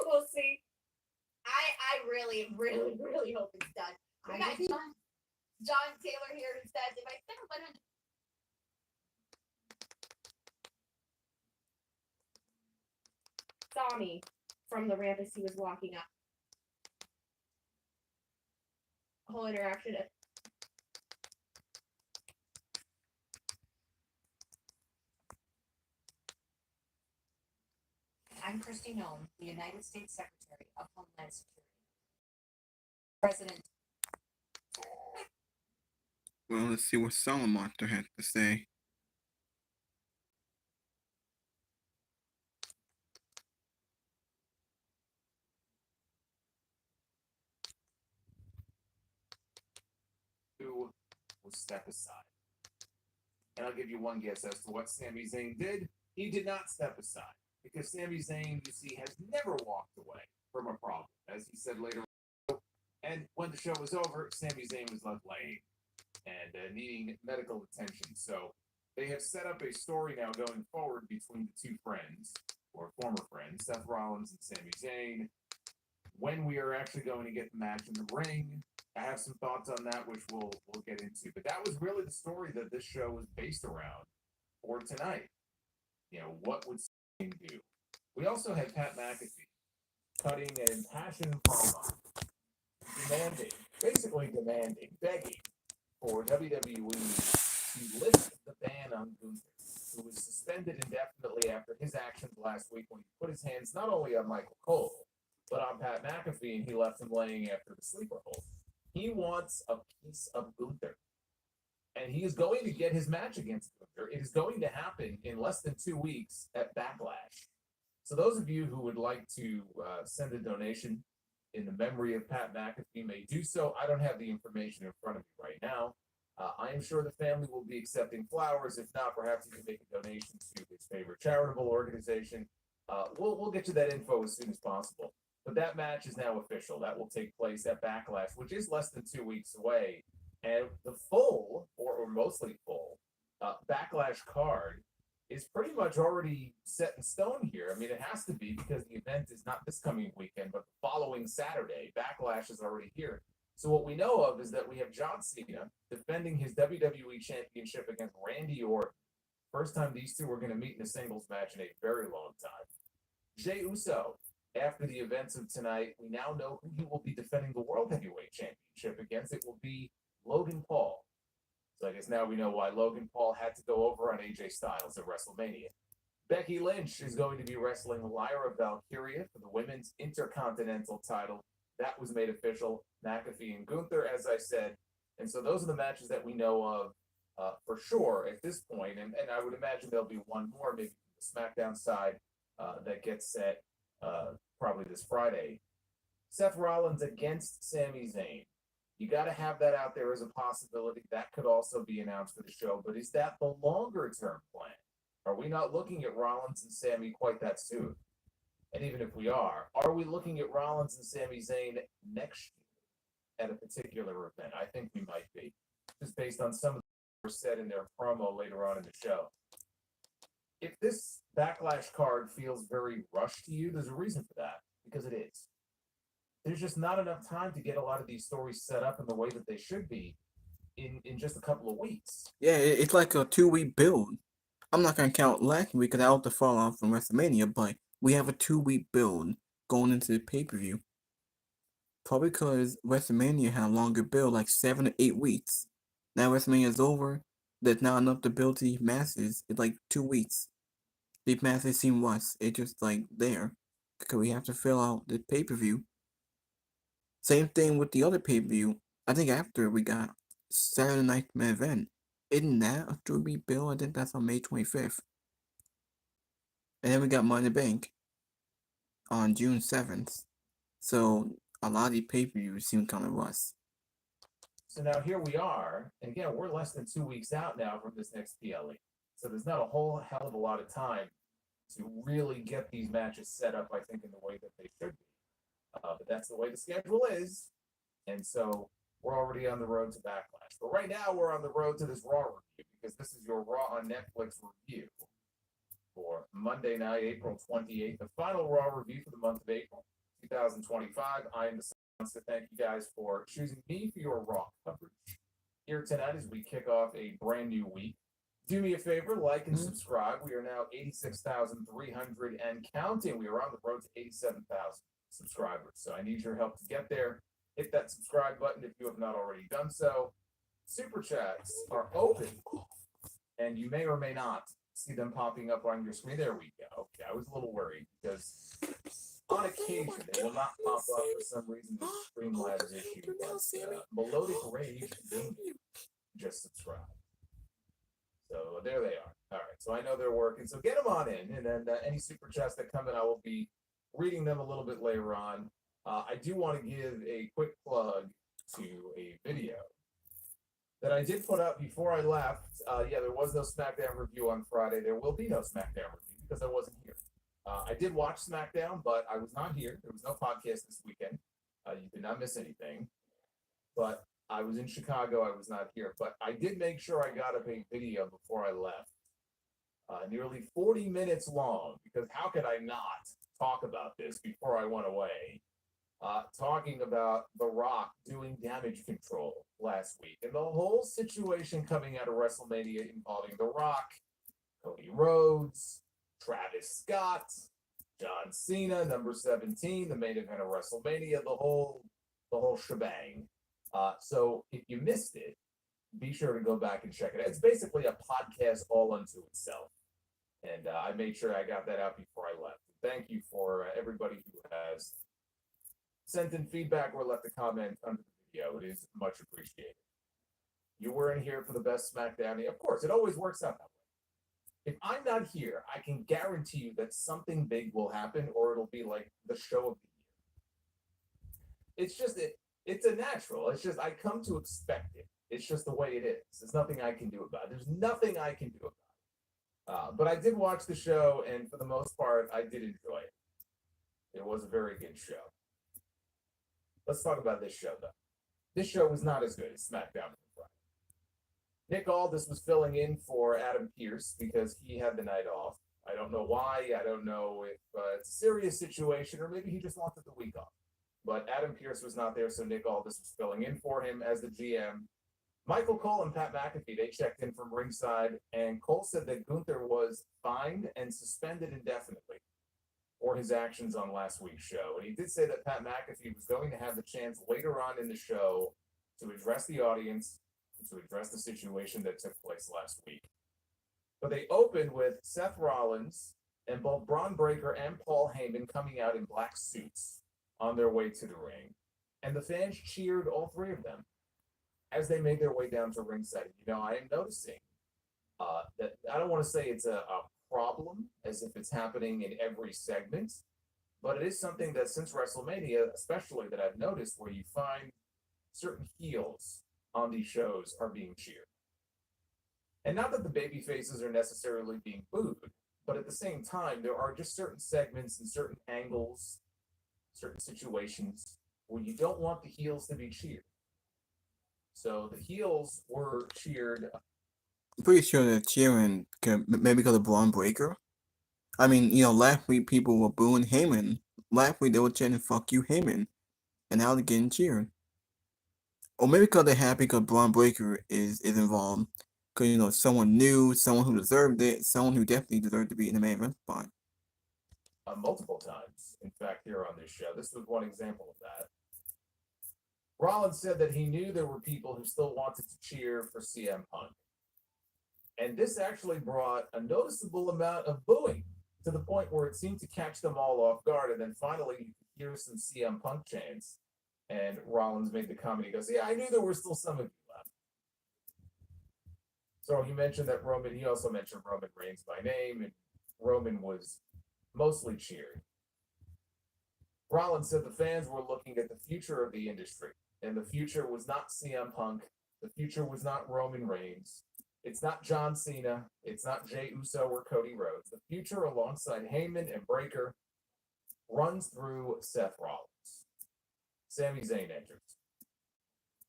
We'll see. I really, really, really hope it's done. We got John Taylor here who says, if I spend 100. Saw me from the ramp as he was walking up. Whole interaction. I'm Kristi Noem, the United States Secretary of Homeland Security. President. Well, let's see what Salamonster had to say. Who will step aside? And I'll give you one guess as to what Sami Zayn did. He did not step aside, because Sami Zayn, you see, has never walked away from a problem, as he said later. And when the show was over, Sami Zayn was left laying and needing medical attention. So they have set up a story now going forward between the two friends, or former friends, Seth Rollins and Sami Zayn. When we are actually going to get the match in the ring, I have some thoughts on that, which we'll get into. But that was really the story that this show was based around for tonight. You know, what would Zayn do? We also had Pat McAfee cutting an impassioned promo, begging for WWE to lift the ban on Gunther, who was suspended indefinitely after his actions last week when he put his hands not only on Michael Cole, but on Pat McAfee, and he left him laying after the sleeper hold. He wants a piece of Gunther, and he is going to get his match against Gunther. It is going to happen in less than 2 weeks at Backlash. So those of you who would like to send a donation in the memory of Pat McAfee may do so. I don't have the information in front of me right now. I am sure the family will be accepting flowers. If not, perhaps you can make a donation to his favorite charitable organization. We'll get you that info as soon as possible. But that match is now official. That will take place at Backlash, which is less than 2 weeks away. And the full, or mostly full, Backlash card is pretty much already set in stone here. I mean, it has to be because the event is not this coming weekend, but the following Saturday. Backlash is already here. So what we know of is that we have John Cena defending his WWE Championship against Randy Orton. First time these two were going to meet in a singles match in a very long time. Jey Uso, after the events of tonight, we now know who he will be defending the World Heavyweight Championship against. It will be Logan Paul. So I guess now we know why Logan Paul had to go over on AJ Styles at WrestleMania. Becky Lynch is going to be wrestling Lyra Valkyria for the Women's Intercontinental title. That was made official. McAfee and Gunther, as I said. And so those are the matches that we know of for sure at this point. And I would imagine there'll be one more, maybe the SmackDown side, that gets set probably this Friday. Seth Rollins against Sami Zayn. You got to have that out there as a possibility. That could also be announced for the show. But is that the longer term plan? Are we not looking at Rollins and Sami quite that soon? And even if we are we looking at Rollins and Sami Zayn next year at a particular event? I think we might be, just based on some of the words said in their promo later on in the show. If this Backlash card feels very rushed to you, there's a reason for that, because it is. There's just not enough time to get a lot of these stories set up in the way that they should be in just a couple of weeks. Yeah, it's like a 2-week build. I'm not gonna count last week because that was the fall off from WrestleMania, but we have a 2-week build going into the pay-per-view. Probably because WrestleMania had a longer build, like 7 to 8 weeks. Now WrestleMania is over. There's not enough to build these matches. It's like 2 weeks. These matches seem rushed. It's just like there because we have to fill out the pay-per-view. Same thing with the other pay-per-view. I think after we got Saturday Night Main Event. Isn't that a 2-week build? I think that's on May 25th. And then we got Money in the Bank on June 7th. So a lot of the pay-per-views seem kind of rushed. So now here we are, and again, we're less than 2 weeks out now from this next PLE. So there's not a whole hell of a lot of time to really get these matches set up, I think, in the way that they should be. But that's the way the schedule is. And so we're already on the road to Backlash. But right now, we're on the road to this Raw review, because this is your Raw on Netflix review for Monday night, April 28th, the final Raw review for the month of April 2025. I am the wants to thank you guys for choosing me for your Raw coverage here tonight as we kick off a brand new week. Do me a favor, like and subscribe. We are now 86,300 and counting. We are on the road to 87,000 subscribers. So I need your help to get there. Hit that subscribe button if you have not already done so. Super chats are open, and you may or may not see them popping up on your screen. There we go. Okay, I was a little worried because on occasion they will not pop up for some reason. The Streamlabs issue, but Melodic Rage just subscribe. So there they are. All right, so I know they're working. So get them on in, and then any super chats that come in, I will be reading them a little bit later on. I do want to give a quick plug to a video that I did put up before I left. Yeah, there was no SmackDown review on Friday. There will be no SmackDown review because I wasn't here. I did watch SmackDown, but I was not here. There was no podcast this weekend. You did not miss anything. But I was in Chicago. I was not here. But I did make sure I got up a video before I left. Nearly 40 minutes long, because how could I not talk about this before I went away? Talking about The Rock doing damage control last week and the whole situation coming out of WrestleMania involving The Rock, Cody Rhodes, Travis Scott, John Cena, number 17, the main event of WrestleMania, the whole shebang. So if you missed it, be sure to go back and check it out. It's basically a podcast all unto itself. And I made sure I got that out before I left. Thank you for everybody who has sent in feedback or left a comment under the video. It is much appreciated. You weren't here for the best SmackDown. Of course, it always works out that way. If I'm not here, I can guarantee you that something big will happen, or it'll be like the show of the year. It's just it's a natural. It's just I come to expect it. It's just the way it is. There's nothing I can do about it. There's nothing I can do about it. But I did watch the show, and for the most part, I did enjoy it. It was a very good show. Let's talk about this show, though. This show was not as good as SmackDown on Friday. Nick Aldis was filling in for Adam Pearce because he had the night off. I don't know why. I don't know if it's a serious situation or maybe he just wanted the week off. But Adam Pearce was not there, so Nick Aldis was filling in for him as the GM. Michael Cole and Pat McAfee, they checked in from ringside, and Cole said that Gunther was fined and suspended indefinitely for his actions on last week's show. And he did say that Pat McAfee was going to have the chance later on in the show to address the audience and to address the situation that took place last week. But they opened with Seth Rollins and both Braun Breaker and Paul Heyman coming out in black suits on their way to the ring. And the fans cheered all three of them as they made their way down to ringside. You know, I am noticing that I don't want to say it's a problem as if it's happening in every segment, but it is something that since WrestleMania, especially that I've noticed, where you find certain heels on these shows are being cheered. And not that the baby faces are necessarily being booed, but at the same time, there are just certain segments and certain angles, certain situations where you don't want the heels to be cheered. So the heels were cheered. I'm pretty sure they're cheering maybe because of Braun Breaker. I mean, you know, last week people were booing Heyman. Last week they were chanting "Fuck you, Heyman," and now they're getting cheered. Or maybe because they're happy because Braun Breaker is involved. Because, you know, someone new, someone who deserved it, someone who definitely deserved to be in the main event spot. Multiple times, in fact, here on this show. This was one example of that. Rollins said that he knew there were people who still wanted to cheer for CM Punk. And this actually brought a noticeable amount of booing to the point where it seemed to catch them all off guard. And then finally, you could hear some CM Punk chants. And Rollins made the comment, he goes, "Yeah, I knew there were still some of you left." So he mentioned that he also mentioned Roman Reigns by name, and Roman was mostly cheered. Rollins said the fans were looking at the future of the industry, and the future was not CM Punk. The future was not Roman Reigns. It's not John Cena. It's not Jey Uso or Cody Rhodes. The future, alongside Heyman and Breaker, runs through Seth Rollins. Sami Zayn enters.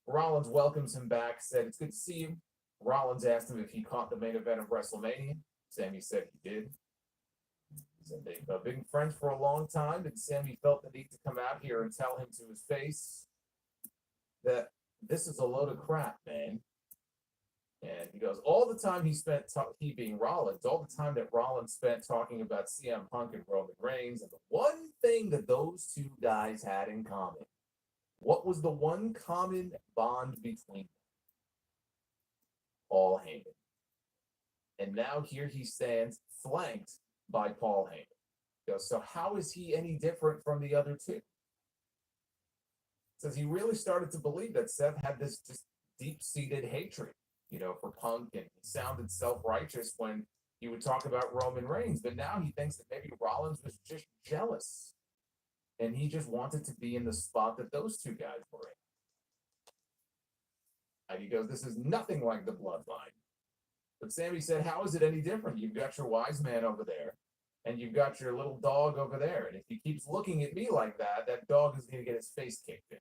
Rollins welcomes him back, said, "It's good to see you." Rollins asked him if he caught the main event of WrestleMania. Sami said he did. He said they've been friends for a long time, and Sami felt the need to come out here and tell him to his face that this is a load of crap, man. And he goes, all the time he spent, he being Rollins, all the time that Rollins spent talking about CM Punk and Roman Reigns, and the one thing that those two guys had in common, what was the one common bond between them? Paul Heyman. And now here he stands flanked by Paul Heyman. He goes, so how is he any different from the other two? Says he really started to believe that Seth had this just deep-seated hatred, you know, for Punk, and he sounded self-righteous when he would talk about Roman Reigns, but now he thinks that maybe Rollins was just jealous, and he just wanted to be in the spot that those two guys were in. And he goes, this is nothing like the bloodline. But Sami said, how is it any different? You've got your wise man over there, and you've got your little dog over there, and if he keeps looking at me like that, that dog is going to get his face kicked in.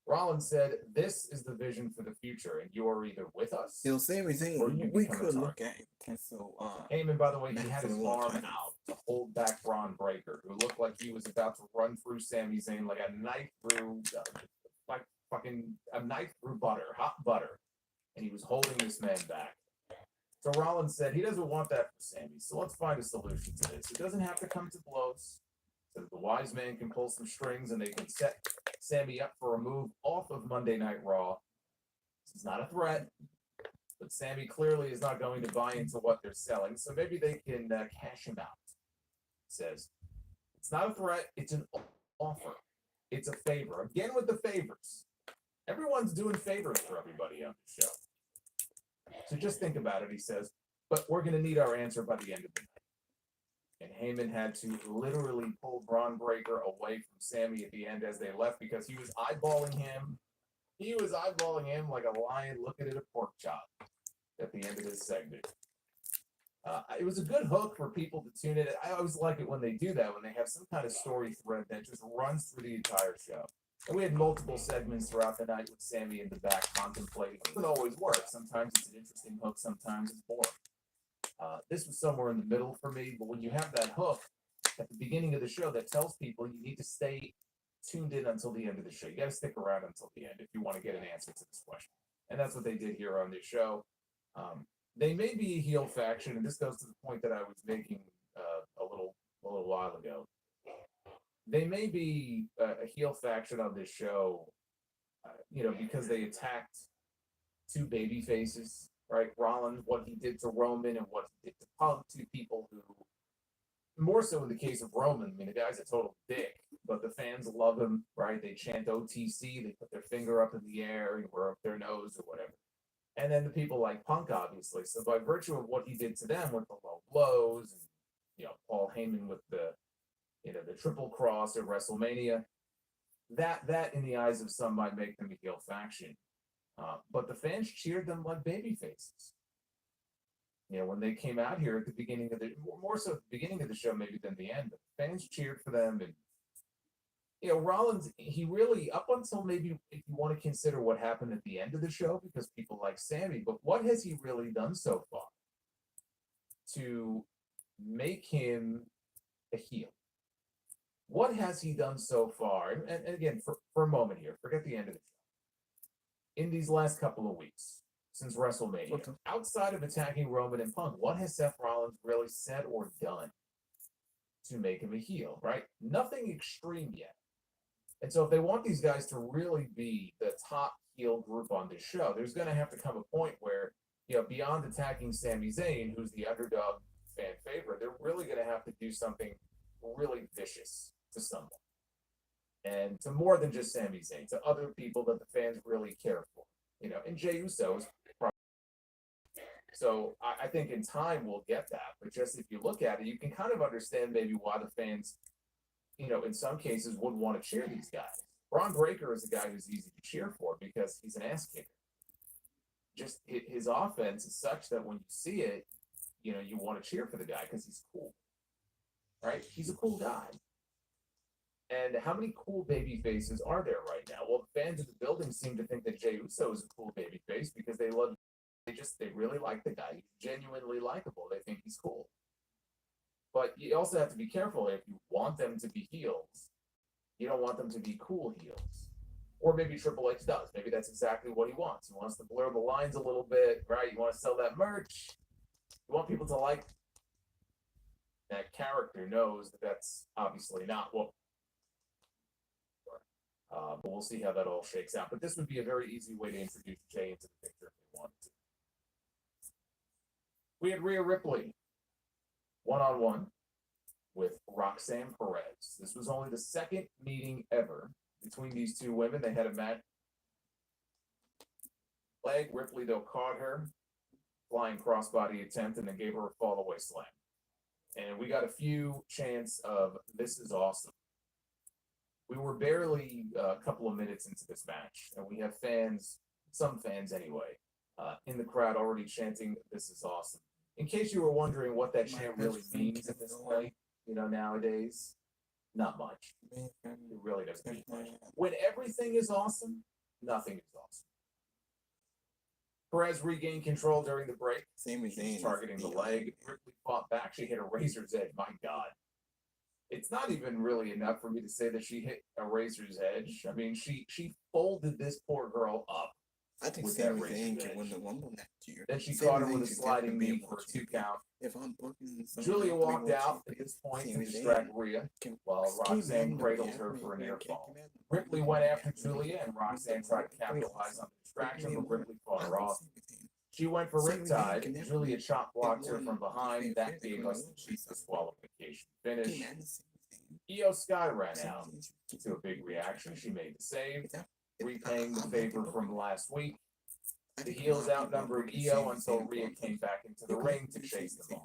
Rollins said, this is the vision for the future, and you are either with us, You know, Sami Zayn, or you we become a could target. look at him. So, Heyman, by the way, he That's had his a long arm time. out to hold back Braun Breaker, who looked like he was about to run through Sami Zayn like a knife through, like fucking a knife through butter, hot butter. And he was holding this man back. So Rollins said he doesn't want that for Sami, so let's find a solution to this. It doesn't have to come to blows, so that the wise man can pull some strings and they can set Sami up for a move off of Monday Night Raw. This is not a threat, but Sami clearly is not going to buy into what they're selling, so maybe they can cash him out. Says, it's not a threat, it's an offer. It's a favor. Again with the favors. Everyone's doing favors for everybody on the show. So just think about it, he says, but we're going to need our answer by the end of the night. And Heyman had to literally pull Braun Breaker away from Sami at the end as they left because he was eyeballing him. He was eyeballing him like a lion looking at a pork chop at the end of this segment. It was a good hook for people to tune in. I always like it when they do that, when they have some kind of story thread that just runs through the entire show. And we had multiple segments throughout the night with Sammy in the back contemplating. It doesn't always work. Sometimes it's an interesting hook, sometimes it's boring. This was somewhere in the middle for me, but when you have that hook at the beginning of the show that tells people you need to stay tuned in until the end of the show. You got to stick around until the end if you want to get an answer to this question. And that's what they did here on this show. They may be a heel faction, and this goes to the point that I was making a little while ago. They may be a heel faction on this show, because they attacked two baby faces, right? Rollins, what he did to Roman and what he did to Punk, two people who, more so in the case of Roman, I mean, the guy's a total dick, but the fans love him, right? They chant OTC, they put their finger up in the air or up their nose or whatever. And then the people like Punk, obviously. So by virtue of what he did to them with the low blows, and Paul Heyman with the triple cross at WrestleMania, that in the eyes of some might make them a heel faction. But the fans cheered them like baby faces. When they came out here at the beginning of more so at the beginning of the show maybe than the end, the fans cheered for them. And Rollins, he really, up until maybe if you want to consider what happened at the end of the show, because people like Sammy, but what has he really done so far to make him a heel? What has he done so far? And again, for a moment here, forget the end of the show. In these last couple of weeks, since WrestleMania, outside of attacking Roman and Punk, what has Seth Rollins really said or done to make him a heel, right? Nothing extreme yet. And so if they want these guys to really be the top heel group on this show, there's going to have to come a point where, beyond attacking Sami Zayn, who's the underdog fan favorite, they're really going to have to do something really vicious to someone. And to more than just Sami Zayn, to other people that the fans really care for. And Jey Uso is probably. So I think in time we'll get that. But just if you look at it, you can kind of understand maybe why the fans, in some cases would want to cheer these guys. Braun Breaker is a guy who's easy to cheer for because he's an ass kicker. Just his offense is such that when you see it, you want to cheer for the guy because he's cool. Right? He's a cool guy. And how many cool baby faces are there right now? Well, the fans of the building seem to think that Jey Uso is a cool baby face because they really like the guy. He's genuinely likable. They think he's cool. But you also have to be careful. If you want them to be heels, you don't want them to be cool heels. Or maybe Triple H does. Maybe that's exactly what he wants. He wants to blur the lines a little bit, right? You want to sell that merch. You want people to like that character knows that that's obviously not what. But we'll see how that all shakes out. But this would be a very easy way to introduce Jey into the picture if we wanted to. We had Rhea Ripley one-on-one with Roxanne Perez. This was only the second meeting ever between these two women. They had a match. Ripley, though, caught her. Flying crossbody attempt and then gave her a fall-away slam. And we got a few chants of, "This is awesome." We were barely a couple of minutes into this match, and we have fans, some fans anyway, in the crowd already chanting, "This is awesome." In case you were wondering what that chant really means at this point, nowadays, not much. It really doesn't mean much. When everything is awesome, nothing is awesome. Perez regained control during the break. Same as Zayn. Targeting the leg. Ripley fought back. She hit a razor's edge. My God. It's not even really enough for me to say that she hit a razor's edge. I mean, she folded this poor girl up. I think with Sami that razor's Zayn edge. can win the Rumble next year. Then she Sami caught her Zayn with a should sliding definitely be knee a for a world 2 champion. count. If I'm booking Julia walked out at this point to distract Rhea while Roxanne cradled her for a near fall. Ripley went after Julia and Roxanne tried to capitalize on the distraction, but Ripley fought her off. She went for riptide. Julia chop blocked her from behind. That gave us the cheap disqualification finish. Io Sky ran out to a big reaction. She made the save, repaying the favor from last week. The heels outnumbered Io until Rhea came back into the ring to chase them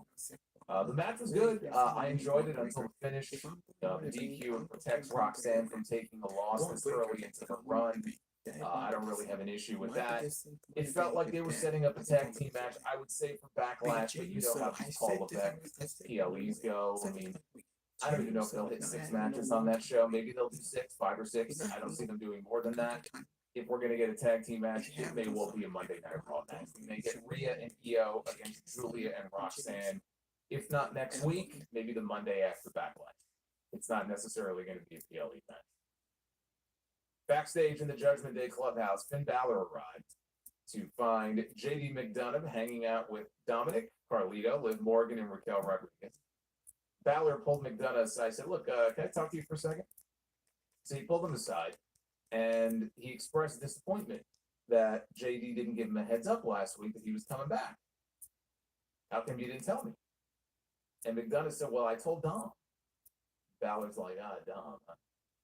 off. The match was good. I enjoyed it until the finish. The DQ protects Roxanne from taking a loss this early into the run. I don't really have an issue with that. It felt like they were setting up a tag team match, I would say, for Backlash, but you know how these Hall of Fame PLEs go. I mean, I don't even know if they'll hit 6 matches on that show. Maybe they'll do 6, 5 or 6. I don't see them doing more than that. If we're gonna get a tag team match, it may well be a Monday Night Raw match. We may get Rhea and Io against Julia and Roxanne. If not next week, maybe the Monday after Backlash. It's not necessarily going to be a PLE match. Backstage in the Judgment Day Clubhouse, Finn Balor arrived to find JD McDonough hanging out with Dominic, Carlito, Liv Morgan, and Raquel Rodriguez. Balor pulled McDonough aside. Said, "Look, can I talk to you for a second?" So he pulled him aside, and he expressed disappointment that JD didn't give him a heads up last week that he was coming back. How come you didn't tell me? And McDonough said, "Well, I told Dom." Balor's like, Dom.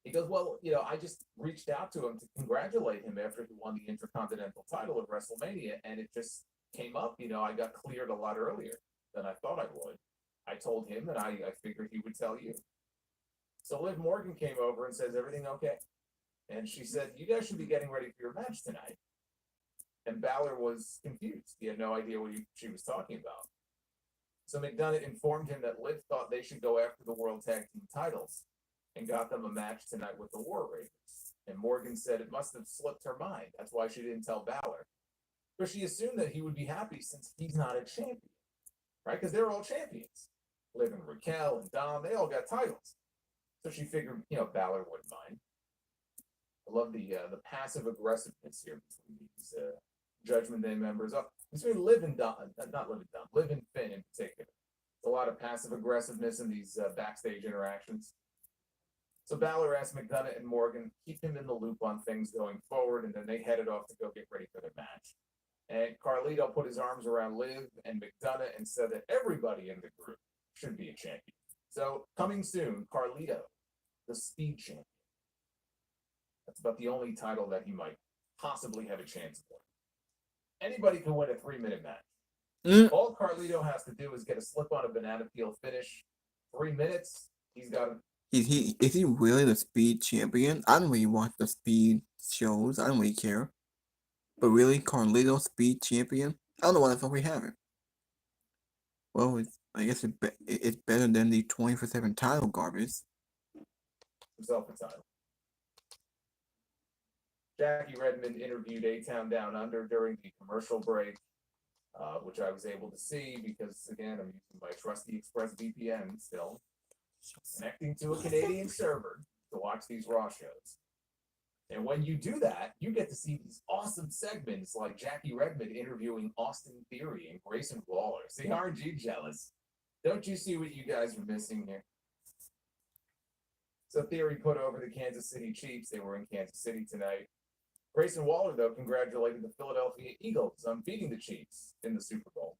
He goes, "Well, I just reached out to him to congratulate him after he won the Intercontinental title at WrestleMania, and it just came up. I got cleared a lot earlier than I thought I would. I told him, and I figured he would tell you." So Liv Morgan came over and says, "Everything okay?" And she said, "You guys should be getting ready for your match tonight." And Balor was confused. He had no idea what she was talking about. So McDonough informed him that Liv thought they should go after the World Tag Team titles and got them a match tonight with the War Raiders. And Morgan said it must have slipped her mind. That's why she didn't tell Balor. But she assumed that he would be happy since he's not a champion, right? Because they're all champions. Liv and Raquel and Dom, they all got titles. So she figured, Balor wouldn't mind. I love the passive aggressiveness here between these Judgment Day members. Between Liv and Dom, Liv and Finn in particular. There's a lot of passive aggressiveness in these backstage interactions. So Balor asked McDonough and Morgan keep him in the loop on things going forward, and then they headed off to go get ready for their match. And Carlito put his arms around Liv and McDonough and said that everybody in the group should be a champion. So coming soon, Carlito, the Speed Champion. That's about the only title that he might possibly have a chance of winning. Anybody can win a 3-minute match. All Carlito has to do is get a slip on a banana peel finish. 3 minutes, he's got a... Is he really the Speed Champion? I don't really watch the Speed shows. I don't really care. But really, Carlito Speed Champion? I don't know why the fuck we have it. Well, I guess it's better than the 24/7 title garbage. Himself a title. Jackie Redmond interviewed A-Town Down Under during the commercial break, which I was able to see because, again, I'm using my trusty Express VPN still, connecting to a Canadian server to watch these Raw shows. And when you do that, you get to see these awesome segments like Jackie Redmond interviewing Austin Theory and Grayson Waller. See, aren't you jealous? Don't you see what you guys are missing here? So Theory put over the Kansas City Chiefs. They were in Kansas City tonight. Grayson Waller, though, congratulated the Philadelphia Eagles on beating the Chiefs in the Super Bowl.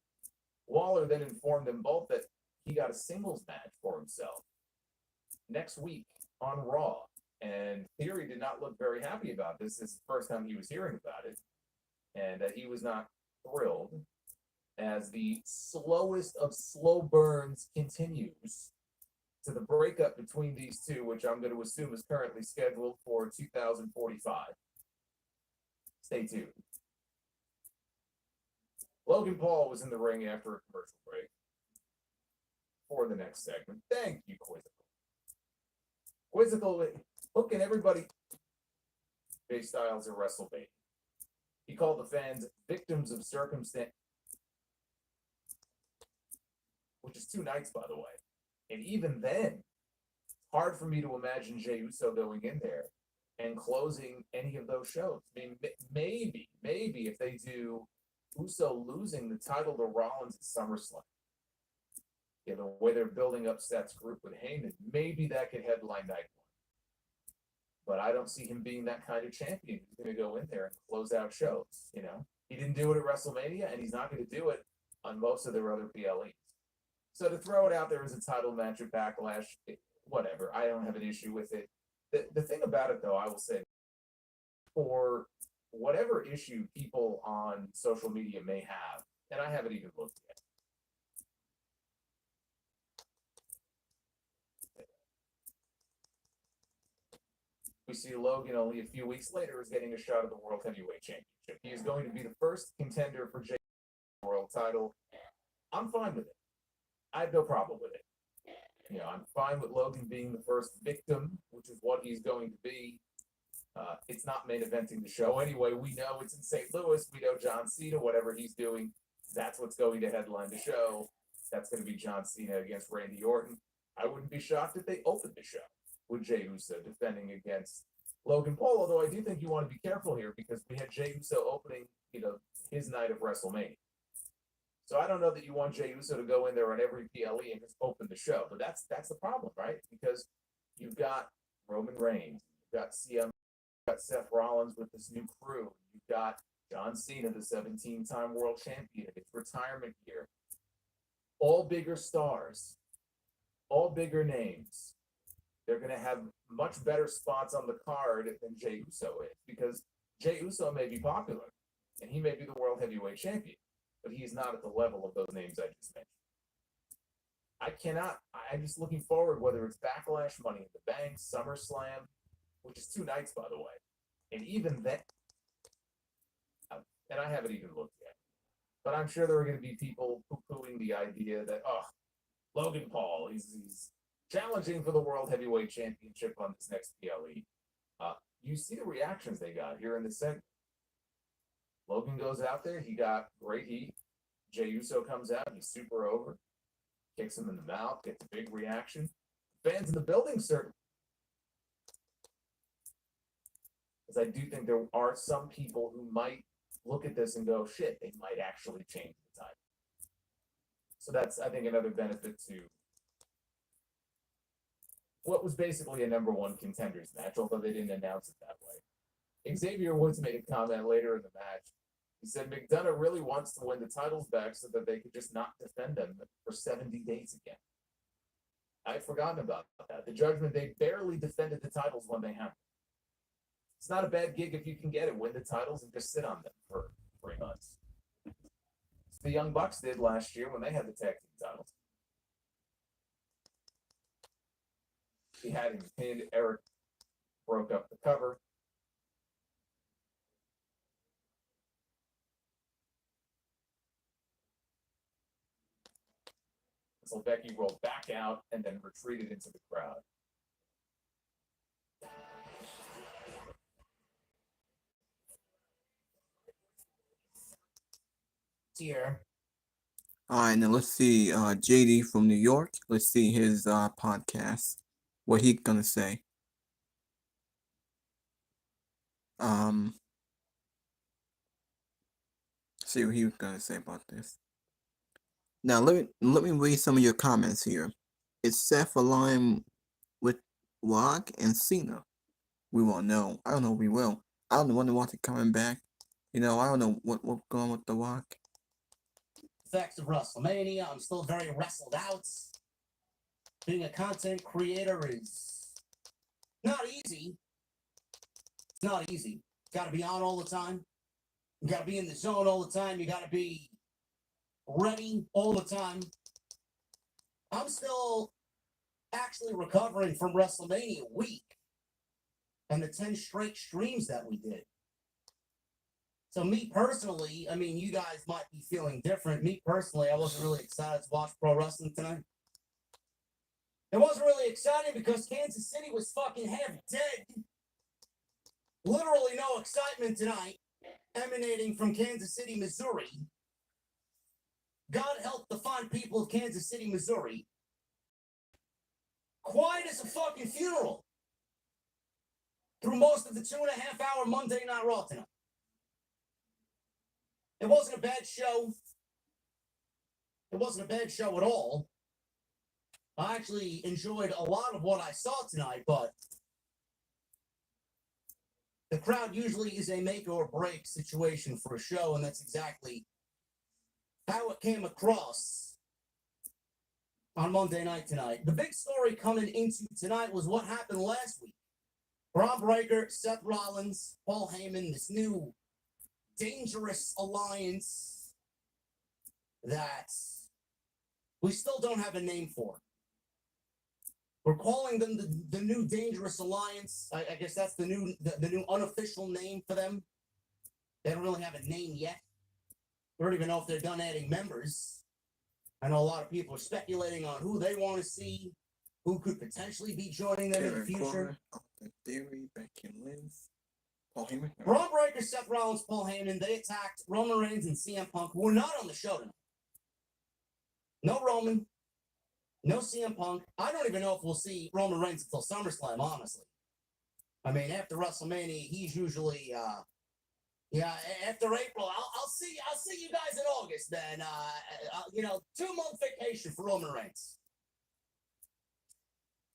Waller then informed them both that he got a singles match for himself next week on Raw. And Theory did not look very happy about this. This is the first time he was hearing about it. And he was not thrilled as the slowest of slow burns continues to the breakup between these two, which I'm going to assume is currently scheduled for 2045. Stay tuned. Logan Paul was in the ring after a commercial break for the next segment. Thank you, Quizzical. Quizzical hooking everybody. Jay Styles at WrestleMania. He called the fans victims of circumstance, which is 2 nights, by the way. And even then, hard for me to imagine Jey Uso going in there and closing any of those shows. I mean, maybe if they do Uso losing the title to Rollins at SummerSlam, the way they're building up Seth's group with Heyman, maybe that could headline night one. But I don't see him being that kind of champion who's going to go in there and close out shows. He didn't do it at WrestleMania, and he's not going to do it on most of their other PLEs. So to throw it out there as a title match at Backlash, whatever. I don't have an issue with it. The thing about it, though, I will say, for whatever issue people on social media may have, and I haven't even looked yet. We see Logan only a few weeks later is getting a shot at the World Heavyweight Championship. He is going to be the first contender for Jey World title. I'm fine with it. I have no problem with it. I'm fine with Logan being the first victim, which is what he's going to be. It's not main eventing the show anyway. We know it's in St. Louis. We know John Cena, whatever he's doing, that's what's going to headline the show. That's going to be John Cena against Randy Orton. I wouldn't be shocked if they opened the show with Jey Uso defending against Logan Paul, although I do think you want to be careful here because we had Jey Uso opening, his night of WrestleMania. So I don't know that you want Jey Uso to go in there on every PLE and just open the show, but that's the problem, right? Because you've got Roman Reigns, you've got CM, you've got Seth Rollins with this new crew, you've got John Cena, the 17-time world champion, it's retirement year. All bigger stars, all bigger names. They're going to have much better spots on the card than Jey Uso is because Jey Uso may be popular and he may be the world heavyweight champion, but he's not at the level of those names I just mentioned. I'm just looking forward, whether it's Backlash, Money in the Bank, SummerSlam, which is 2 nights, by the way. And even then, and I haven't even looked yet, but I'm sure there are going to be people poo-pooing the idea that, Logan Paul, he's challenging for the World Heavyweight Championship on this next PLE. You see the reactions they got here in the segment. Logan goes out there, he got great heat. Jey Uso comes out, he's super over, kicks him in the mouth, gets a big reaction. Fans in the building, certainly. Because I do think there are some people who might look at this and go, shit, they might actually change the title. So that's, I think, another benefit to what was basically a #1 contenders match, although they didn't announce it that way. Xavier Woods made a comment later in the match. He said McDonough really wants to win the titles back so that they could just not defend them for 70 days again. I'd forgotten about that. The Judgment, they barely defended the titles when they happened. It's not a bad gig if you can get it, win the titles and just sit on them for 3 months. So the Young Bucks did last year when they had the tag team titles. He had him pinned. Eric broke up the cover. So Becky rolled back out and then retreated into the crowd. Here. All right, now let's see JD from New York. Let's see his podcast. What he gonna say. See what he was gonna say about this. Now let me read some of your comments here. Is Seth aligned with Rock and Cena? We won't know. I don't know if we will. I don't wonder what's coming back. I don't know what's going on with The Rock. Effects of WrestleMania. I'm still very wrestled out. Being a content creator is not easy. It's not easy. Got to be on all the time. You got to be in the zone all the time. You got to be ready all the time. I'm still actually recovering from WrestleMania week and the 10 straight streams that we did. So me personally, I mean, you guys might be feeling different. Me personally, I wasn't really excited to watch pro wrestling tonight. It wasn't really exciting because Kansas City was fucking half dead. Literally no excitement tonight emanating from Kansas City, Missouri. God help the fine people of Kansas City, Missouri. Quiet as a fucking funeral through most of the 2.5-hour Monday Night Raw tonight. It wasn't a bad show. It wasn't a bad show at all. I actually enjoyed a lot of what I saw tonight, but the crowd usually is a make or break situation for a show, and that's exactly how it came across on Monday night tonight. The big story coming into tonight was what happened last week. Braun Breaker, Seth Rollins, Paul Heyman, this new dangerous alliance that we still don't have a name for. We're calling them the new dangerous alliance. I guess that's the new unofficial name for them. They don't really have a name yet. I don't even know if they're done adding members. I know a lot of people are speculating on who they want to see who could potentially be joining them in the Kevin future. Corbin, Austin Theory, Becky Lynch, Paul Heyman. Braun Breaker, Seth Rollins, Paul Heyman, they attacked Roman Reigns and CM Punk, who were not on the show tonight. No Roman, no CM Punk. I don't even know if we'll see Roman Reigns until SummerSlam, honestly. I mean, after WrestleMania, he's usually, after April, I'll see you guys in August, then. 2-month vacation for Roman Reigns.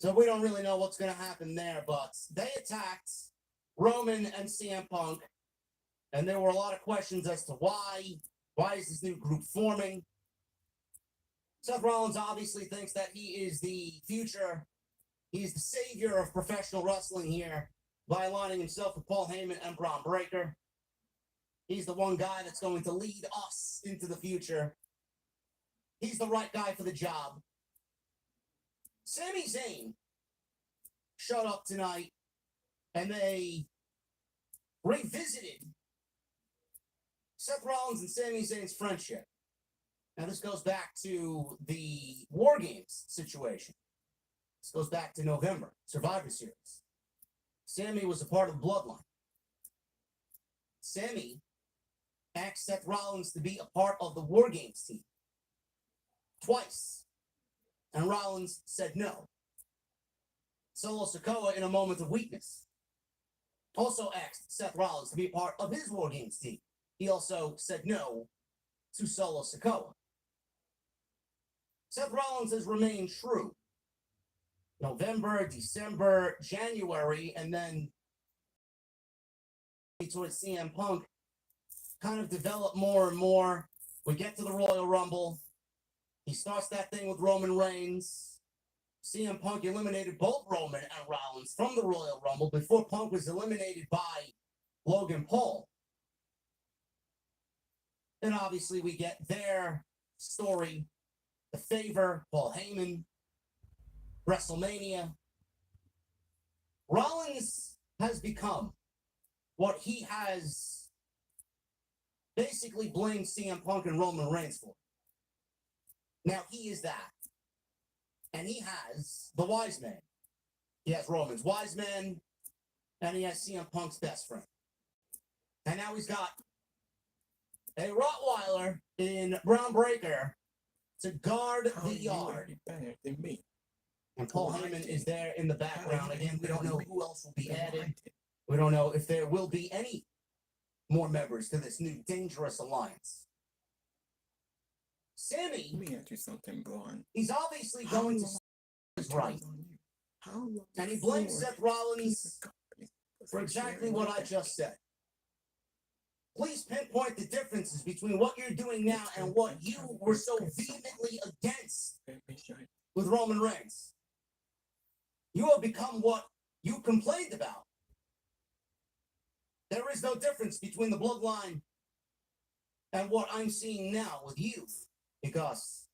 So we don't really know what's going to happen there, but they attacked Roman and CM Punk, and there were a lot of questions as to why. Why is this new group forming? Seth Rollins obviously thinks that he is the future. He's the savior of professional wrestling here by aligning himself with Paul Heyman and Braun Breaker. He's the one guy that's going to lead us into the future. He's the right guy for the job. Sami Zayn showed up tonight, and they revisited Seth Rollins and Sami Zayn's friendship. Now, this goes back to the War Games situation. This goes back to November, Survivor Series. Sami was a part of the Bloodline. Sami asked Seth Rollins to be a part of the War Games team twice, and Rollins said no. Solo Sikoa, in a moment of weakness, also asked Seth Rollins to be a part of his War Games team. He also said no to Solo Sikoa. Seth Rollins has remained true. November, December, January, and then towards CM Punk kind of developed more and more. We get to the Royal Rumble. He starts that thing with Roman Reigns. CM Punk eliminated both Roman and Rollins from the Royal Rumble before Punk was eliminated by Logan Paul. Then obviously we get their story, the favor, Paul Heyman, WrestleMania. Rollins has become what he has basically blamed CM Punk and Roman Reigns for. Now he is that. And he has the wise man. He has Roman's wise man, and he has CM Punk's best friend. And now he's got a Rottweiler in Braun Breaker to guard the yard. Better than me. And Paul Heyman is there in the background. Again, we don't know who else will be added. We don't know if there will be any more members to this new dangerous alliance. Sami, Let me ask you something, Braun. he's obviously going to his right. And he blames Seth Rollins for exactly what I just said. Please pinpoint the differences between what you're doing now and what you were so vehemently against with Roman Reigns. You have become what you complained about. There is no difference between the bloodline and what I'm seeing now with you, because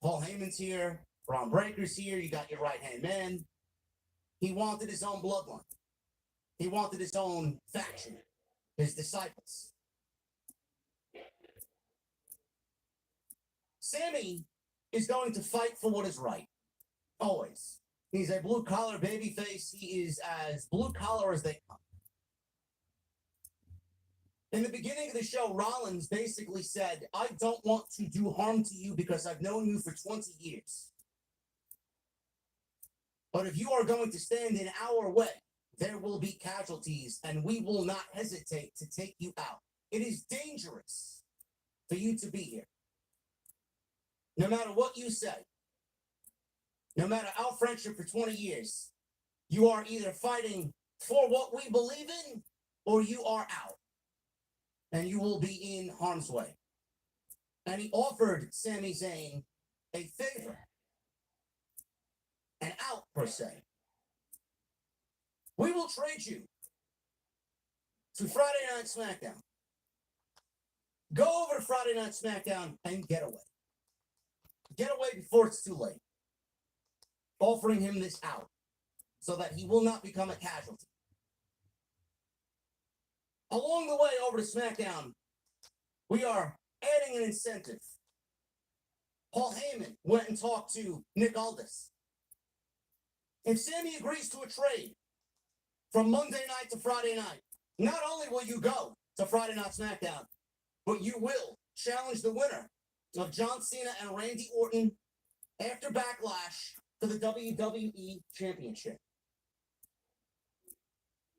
Paul Heyman's here, Braun Breaker's here, you got your right-hand man. He wanted his own bloodline. He wanted his own faction, his disciples. Sami is going to fight for what is right, always. He's a blue-collar babyface. He is as blue-collar as they come. In the beginning of the show, Rollins basically said, I don't want to do harm to you because I've known you for 20 years. But if you are going to stand in our way, there will be casualties, and we will not hesitate to take you out. It is dangerous for you to be here. No matter what you say, no matter our friendship for 20 years, you are either fighting for what we believe in, or you are out. And you will be in harm's way. And he offered Sami Zayn a favor. An out, per se. We will trade you to Friday Night SmackDown. Go over to Friday Night SmackDown and get away. Get away before it's too late. Offering him this out so that he will not become a casualty. Along the way over to SmackDown, we are adding an incentive. Paul Heyman went and talked to Nick Aldis. If Sammy agrees to a trade from Monday night to Friday night, not only will you go to Friday Night SmackDown, but you will challenge the winner of John Cena and Randy Orton after Backlash for the WWE Championship.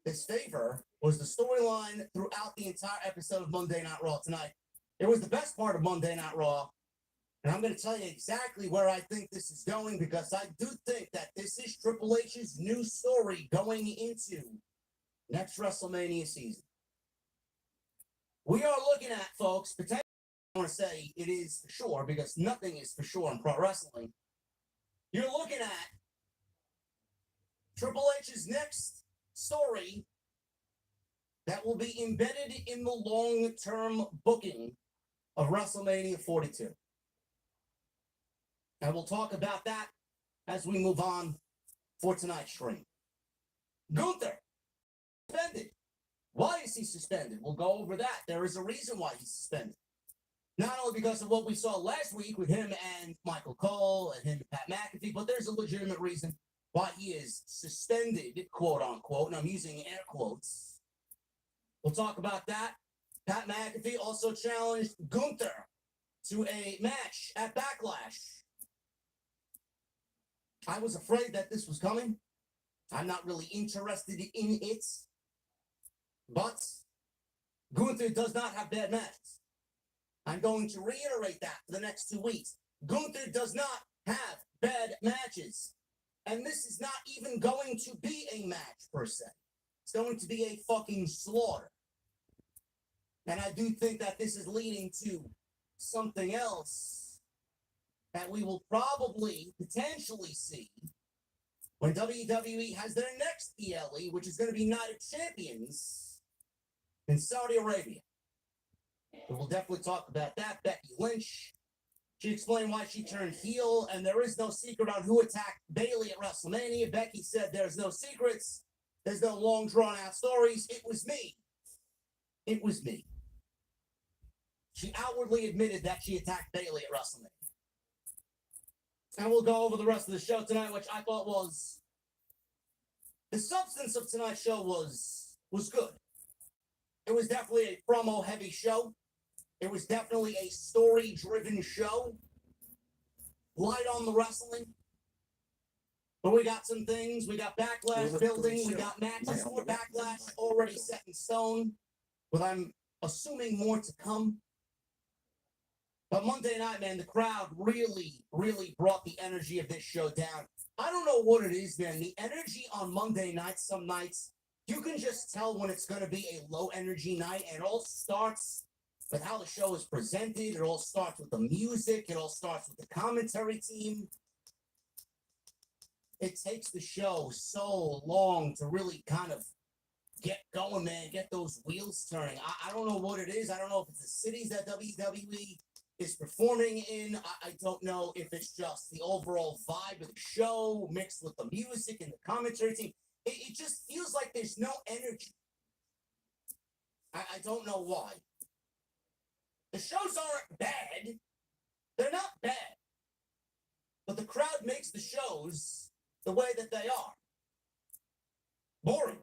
This favor was the storyline throughout the entire episode of Monday Night Raw tonight. It was the best part of Monday Night Raw. And I'm going to tell you exactly where I think this is going, because I do think that this is Triple H's new story going into next WrestleMania season. We are looking at, folks, potentially, I want to say it is for sure, because nothing is for sure in pro wrestling. You're looking at Triple H's next story that will be embedded in the long-term booking of WrestleMania 42. And we'll talk about that as we move on for tonight's stream. Gunther, suspended. Why is he suspended? We'll go over that. There is a reason why he's suspended. Not only because of what we saw last week with him and Michael Cole and him and Pat McAfee, but there's a legitimate reason why he is suspended, quote unquote, and I'm using air quotes. We'll talk about that. Pat McAfee also challenged Gunther to a match at Backlash. I was afraid that this was coming. I'm not really interested in it. But Gunther does not have bad matches. I'm going to reiterate that for the next 2 weeks. Gunther does not have bad matches. And this is not even going to be a match, per se. It's going to be a fucking slaughter. And I do think that this is leading to something else that we will probably, potentially see when WWE has their next ELE, which is going to be Night of Champions in Saudi Arabia. And we'll definitely talk about that. Becky Lynch, she explained why she turned heel, and there is no secret on who attacked Bayley at WrestleMania. Becky said there's no secrets, there's no long drawn-out stories. It was me. It was me. She outwardly admitted that she attacked Bayley at WrestleMania. And we'll go over the rest of the show tonight, which I thought was... The substance of tonight's show was good. It was definitely a promo-heavy show. It was definitely a story-driven show. Light on the wrestling. But we got some things. We got Backlash building. We got matches for Backlash already set in stone. But I'm assuming more to come. But Monday night, man, the crowd really, really brought the energy of this show down. I don't know what it is, man. The energy on Monday nights, some nights, you can just tell when it's going to be a low-energy night. And it all starts with how the show is presented. It all starts with the music. It all starts with the commentary team. It takes the show so long to really kind of get going, man, get those wheels turning. I don't know what it is. I don't know if it's the cities that WWE is performing in. I don't know if it's just the overall vibe of the show mixed with the music and the commentary team. It just feels like there's no energy. I don't know why. The shows aren't bad. They're not bad. But the crowd makes the shows the way that they are. Boring.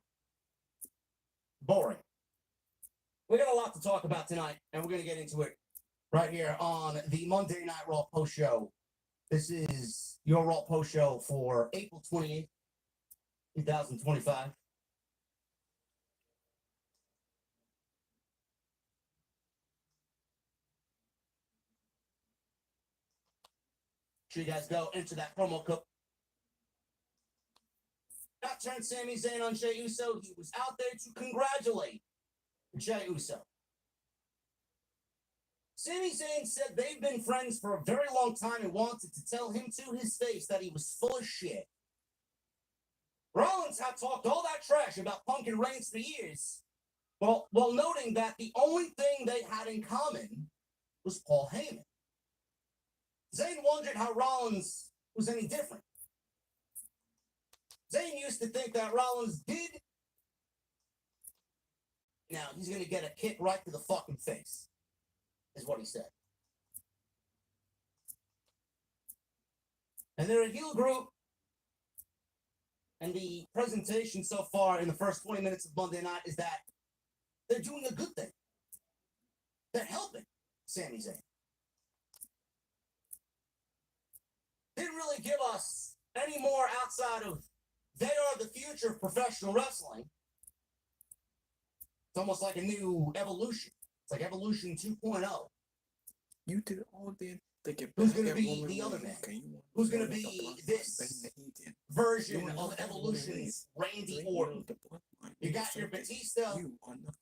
Boring. We got a lot to talk about tonight, and we're going to get into it right here on the Monday Night Raw post show. This is your Raw post show for April 28th, 2025. Sure you guys go into that promo code. Not turned Sami Zayn on Jey Uso. He was out there to congratulate Jey Uso. Sami Zayn said they've been friends for a very long time and wanted to tell him to his face that he was full of shit. Rollins had talked all that trash about Punk and Reigns for years, while noting that the only thing they had in common was Paul Heyman. Zayn wondered how Rollins was any different. Zayn used to think that Rollins did. Now, he's going to get a kick right to the fucking face, is what he said. And they're a heel group and the presentation so far in the first 20 minutes of Monday night is that they're doing a good thing. They're helping Sami Zayn. Didn't really give us any more outside of they are the future of professional wrestling. It's almost like a new evolution. It's like Evolution 2.0. You did all that to get Who's back gonna at be Roman the other Reigns. man? Okay, you want Who's to gonna know be the bloodline this better than he did. version You of wanna know Evolution's Randy Drake Orton? killed the bloodline You over got your something. Batista You are nothing.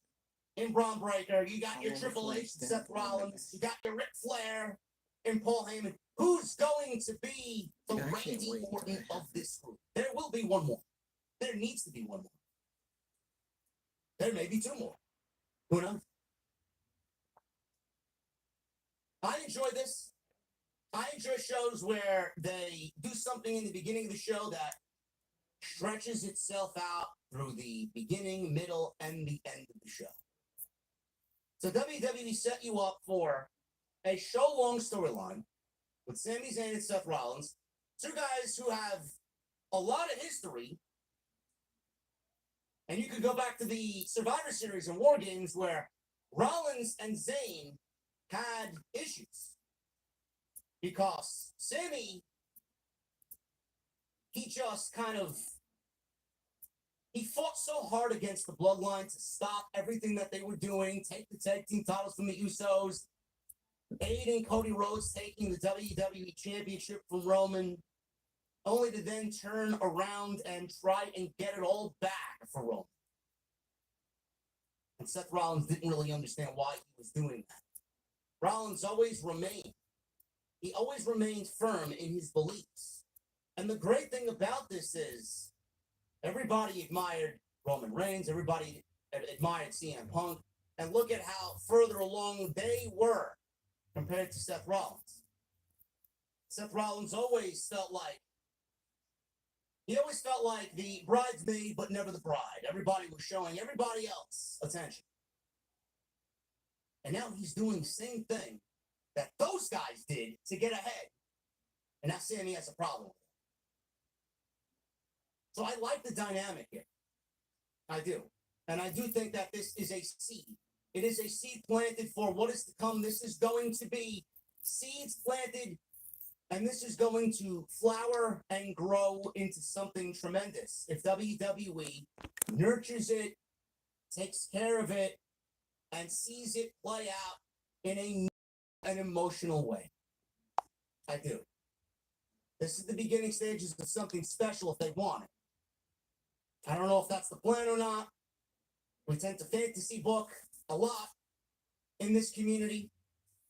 in Braun Breaker. You got your All Triple the H, flags Seth down, Rollins. You got your Ric Flair and Paul Heyman. Who's going to be the Yeah, I can't Randy wait Orton until that of this group? There will be one more. There needs to be one more. There may be two more. Who knows? I enjoy this. I enjoy shows where they do something in the beginning of the show that stretches itself out through the beginning, middle, and the end of the show. So WWE set you up for a show-long storyline with Sami Zayn and Seth Rollins, two guys who have a lot of history. And you could go back to the Survivor Series and War Games where Rollins and Zayn had issues. Because Sami, he just kind of, he fought so hard against the Bloodline to stop everything that they were doing, take the tag team titles from the Usos, aid in Cody Rhodes taking the WWE Championship from Roman, only to then turn around and try and get it all back for Roman. And Seth Rollins didn't really understand why he was doing that. Rollins always remained. He always remained firm in his beliefs. And the great thing about this is everybody admired Roman Reigns, everybody admired CM Punk, and look at how further along they were compared to Seth Rollins. Seth Rollins always felt like the bridesmaid, but never the bride. Everybody was showing everybody else attention. And now he's doing the same thing that those guys did to get ahead. And now Sami has a problem with it. So I like the dynamic here. I do. And I do think that this is a seed. It is a seed planted for what is to come. This is going to be seeds planted, and this is going to flower and grow into something tremendous. If WWE nurtures it, takes care of it, and sees it play out in an emotional way. I do. This is the beginning stages of something special if they want it. I don't know if that's the plan or not. We tend to fantasy book a lot in this community,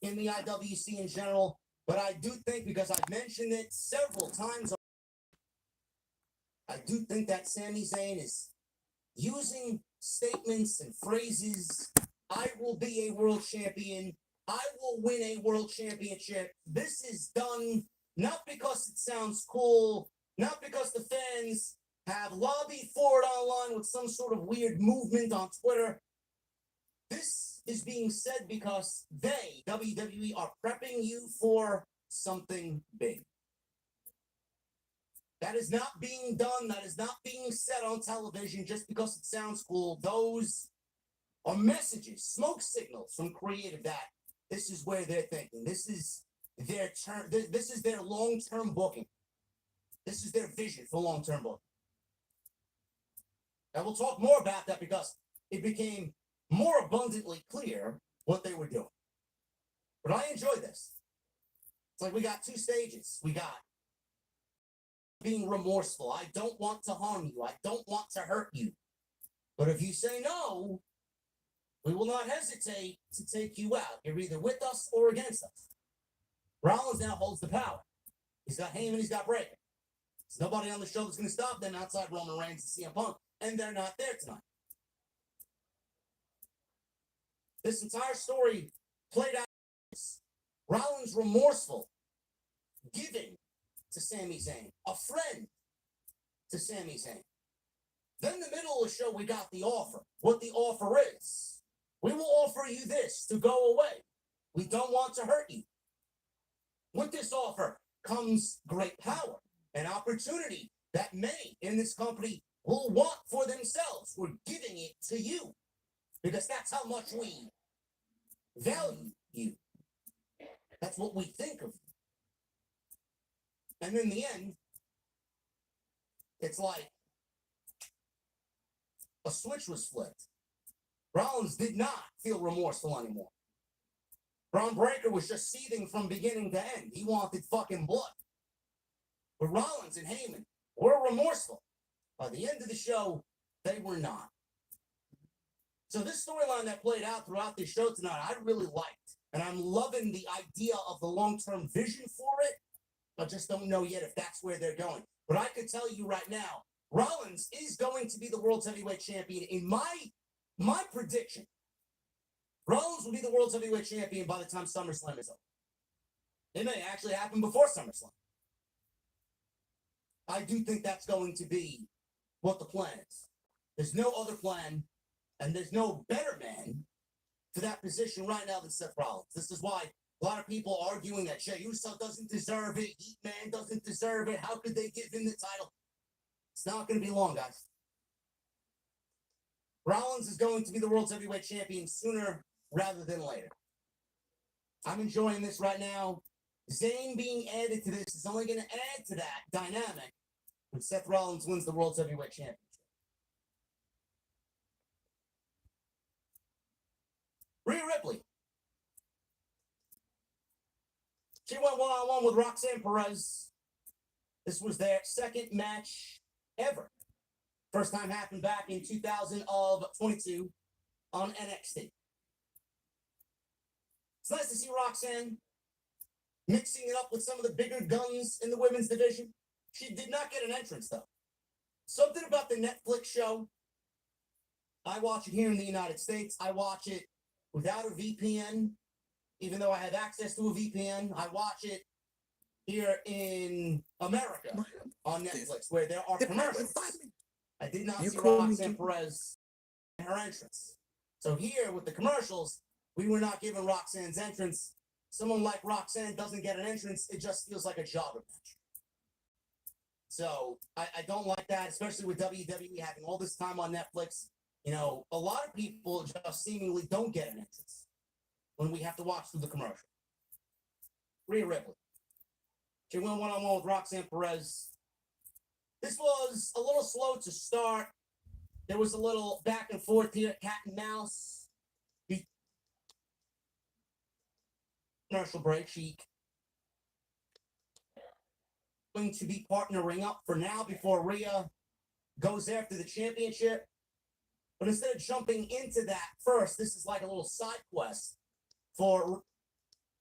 in the IWC in general, but I do think, because I've mentioned it several times, I do think that Sami Zayn is using statements and phrases. I will be a world champion. I will win a world championship. This is done not because it sounds cool, not because the fans have lobbied for it online with some sort of weird movement on Twitter. This is being said because they, WWE, are prepping you for something big. That is not being done. That is not being said on television just because it sounds cool. Those are messages, smoke signals from creative that this is where they're thinking. This is their term. This is their long-term booking. This is their vision for long-term booking. And we'll talk more about that because it became more abundantly clear what they were doing. But I enjoy this. It's like we got two stages. We got being remorseful. I don't want to harm you. I don't want to hurt you. But if you say no, we will not hesitate to take you out. You're either with us or against us. Rollins now holds the power. He's got Heyman, he's got Breaker. There's nobody on the show that's going to stop them outside Roman Reigns and CM Punk, and they're not there tonight. This entire story played out. Rollins remorseful, giving to Sami Zayn, a friend to Sami Zayn. Then in the middle of the show, we got the offer. What the offer is. We will offer you this to go away. We don't want to hurt you. With this offer comes great power, an opportunity that many in this company will want for themselves. We're giving it to you because that's how much we value you. That's what we think of you. And in the end, it's like a switch was flipped. Rollins did not feel remorseful anymore. Braun Breaker was just seething from beginning to end. He wanted fucking blood. But Rollins and Heyman were remorseful. By the end of the show, they were not. So this storyline that played out throughout this show tonight, I really liked. And I'm loving the idea of the long-term vision for it. I just don't know yet if that's where they're going. But I could tell you right now, Rollins is going to be the World's Heavyweight Champion. In my prediction, Rollins will be the World's Heavyweight Champion by the time SummerSlam is over. It may actually happen before SummerSlam. I do think that's going to be what the plan is. There's no other plan, and there's no better man for that position right now than Seth Rollins. This is why a lot of people are arguing that Jey Uso doesn't deserve it, Heat Man doesn't deserve it, how could they give him the title? It's not going to be long, guys. Rollins is going to be the World's Heavyweight Champion sooner rather than later. I'm enjoying this right now. Zayn being added to this is only going to add to that dynamic when Seth Rollins wins the World's Heavyweight Championship. Rhea Ripley. She went one-on-one with Roxanne Perez. This was their second match ever. First time happened back in 2022 on NXT. It's nice to see Roxanne mixing it up with some of the bigger guns in the women's division. She did not get an entrance, though. Something about the Netflix show. I watch it here in the United States. I watch it without a VPN, even though I have access to a VPN. I watch it here in America on Netflix, where there are commercials. I did not see Roxanne Perez in her entrance. So here, with the commercials, we were not given Roxanne's entrance. Someone like Roxanne doesn't get an entrance, it just feels like a jobber match. So I don't like that, especially with WWE having all this time on Netflix. You know, a lot of people just seemingly don't get an entrance when we have to watch through the commercial. Rhea Ripley. She went one-on-one with Roxanne Perez. This was a little slow to start. There was a little back and forth here, cat and mouse. Commercial break. She going to be partnering up for now before Rhea goes after the championship. But instead of jumping into that first, this is like a little side quest for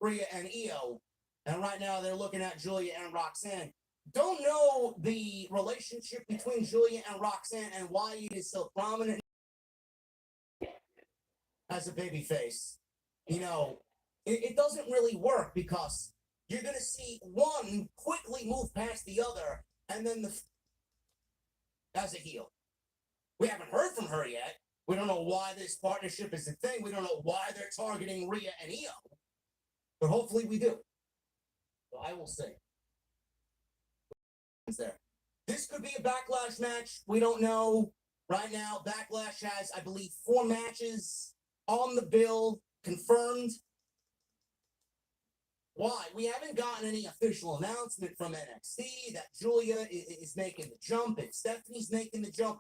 Rhea and Io. And right now they're looking at Julia and Roxanne. Don't know the relationship between Julia and Roxanne and why it is so prominent as a babyface. You know, it doesn't really work because you're going to see one quickly move past the other and then as a heel. We haven't heard from her yet. We don't know why this partnership is a thing. We don't know why they're targeting Rhea and Io. But hopefully we do. So I will see. There. This could be a Backlash match. We don't know right now. Backlash has, I believe, 4 matches on the bill confirmed. Why? We haven't gotten any official announcement from NXT that Julia is making the jump, if Stephanie's making the jump.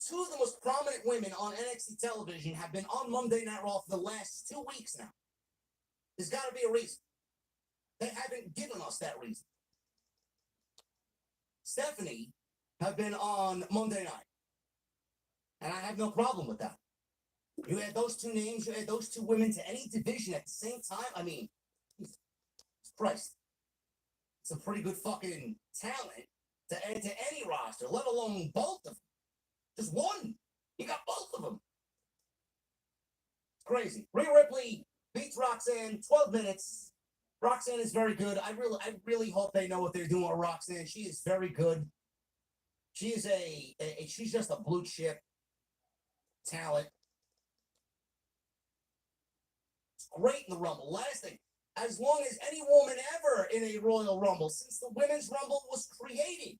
2 of the most prominent women on NXT television have been on Monday Night Raw for the last 2 weeks now. There's got to be a reason. They haven't given us that reason. Stephanie have been on Monday night. And I have no problem with that. You add those 2 names, you add those 2 women to any division at the same time. I mean, Jesus Christ. It's a pretty good fucking talent to add to any roster, let alone both of them. Just one. You got both of them. It's crazy. Rhea Ripley beats Roxanne 12 minutes. Roxanne is very good. I really hope they know what they're doing with Roxanne. She is very good. She is she's just a blue chip talent. It's great in the Rumble. Last thing, as long as any woman ever in a Royal Rumble since the Women's Rumble was created.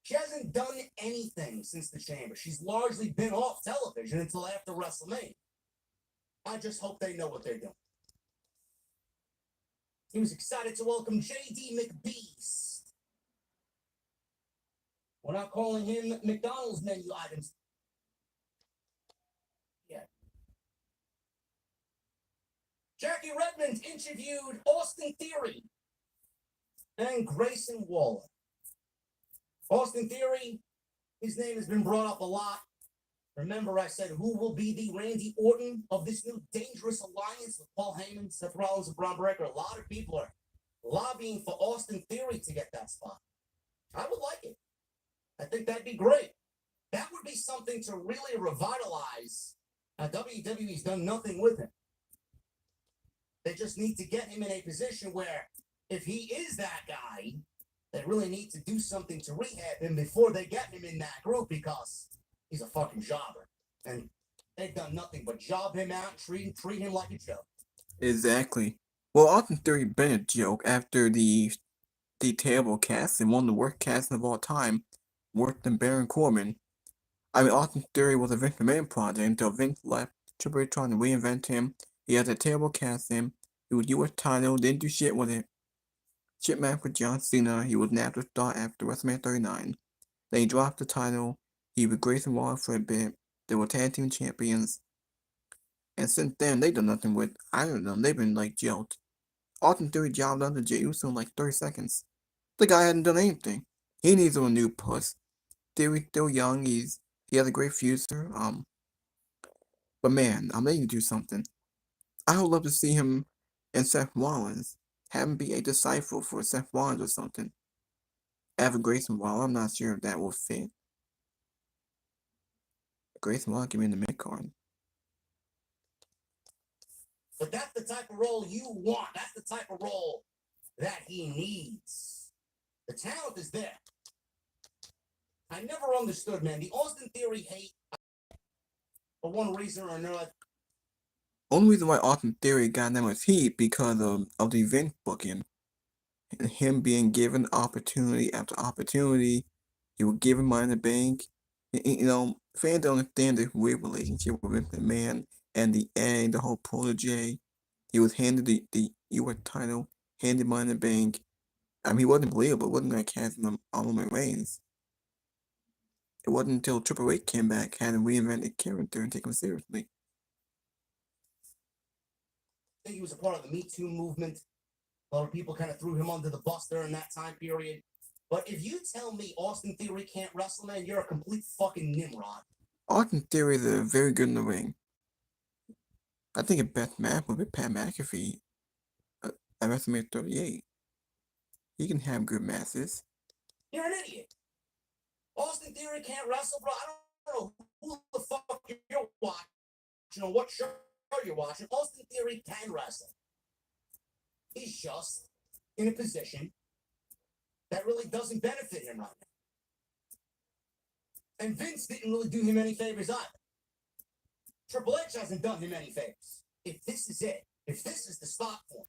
She hasn't done anything since the Chamber. She's largely been off television until after WrestleMania. I just hope they know what they're doing. He was excited to welcome J.D. McBeast. We're not calling him McDonald's menu items. Yeah. Jackie Redmond interviewed Austin Theory and Grayson Waller. Austin Theory, his name has been brought up a lot. Remember, I said, who will be the Randy Orton of this new dangerous alliance with Paul Heyman, Seth Rollins, and Braun Breaker? A lot of people are lobbying for Austin Theory to get that spot. I would like it. I think that'd be great. That would be something to really revitalize. WWE's done nothing with him. They just need to get him in a position where, if he is that guy, they really need to do something to rehab him before they get him in that group, because he's a fucking jobber. And they've done nothing but job him out, treat him like a joke. Exactly. Well, Austin Theory been a joke after the terrible cast and one of the worst casts of all time, worse than Baron Corbin. I mean, Austin Theory was a Vince McMahon project until Vince left. Triple H trying to reinvent him. He had a terrible casting. He was U.S. title, didn't do shit with it. Shit match with John Cena. He was an afterthought after WrestleMania 39. Then he dropped the title. He was Grayson Waller for a bit. They were tag team champions. And since then, they've done nothing with either of them. They've been like joked. Austin Theory jobbed under Jey Uso in like 30 seconds. The guy hadn't done anything. He needs a new push. Theory's still young. He has a great future. But man, I'm ready to do something. I would love to see him and Seth Rollins. Have him be a disciple for Seth Rollins or something. After Grayson Waller, I'm not sure if that will fit. Grayson Waller give me in the mid card. But that's the type of role you want. That's the type of role that he needs. The talent is there. I never understood, man, the Austin Theory hate for one reason or another. Only reason why Austin Theory got that much heat because of the event booking. And him being given opportunity after opportunity. He was given Money in the Bank. Fans don't understand the weird relationship with Vince McMahon and the whole protege. He was handed the U.S. title, handed Money in the Bank. I mean, he wasn't believable. It wasn't going to cast him on Roman Reigns. It wasn't until Triple H came back, had a reinvented character and take him seriously. I think he was a part of the Me Too movement. A lot of people kind of threw him under the bus during that time period. But if you tell me Austin Theory can't wrestle, man, you're a complete fucking Nimrod. Austin Theory is very good in the ring. I think a best match would be Pat McAfee at WrestleMania 38. He can have good matches. You're an idiot. Austin Theory can't wrestle, bro. I don't know who the fuck you're watching or what show you're watching. Austin Theory can wrestle. He's just in a position that really doesn't benefit him right now. And Vince didn't really do him any favors either. Triple H hasn't done him any favors. If this is it, if this is the spot for him,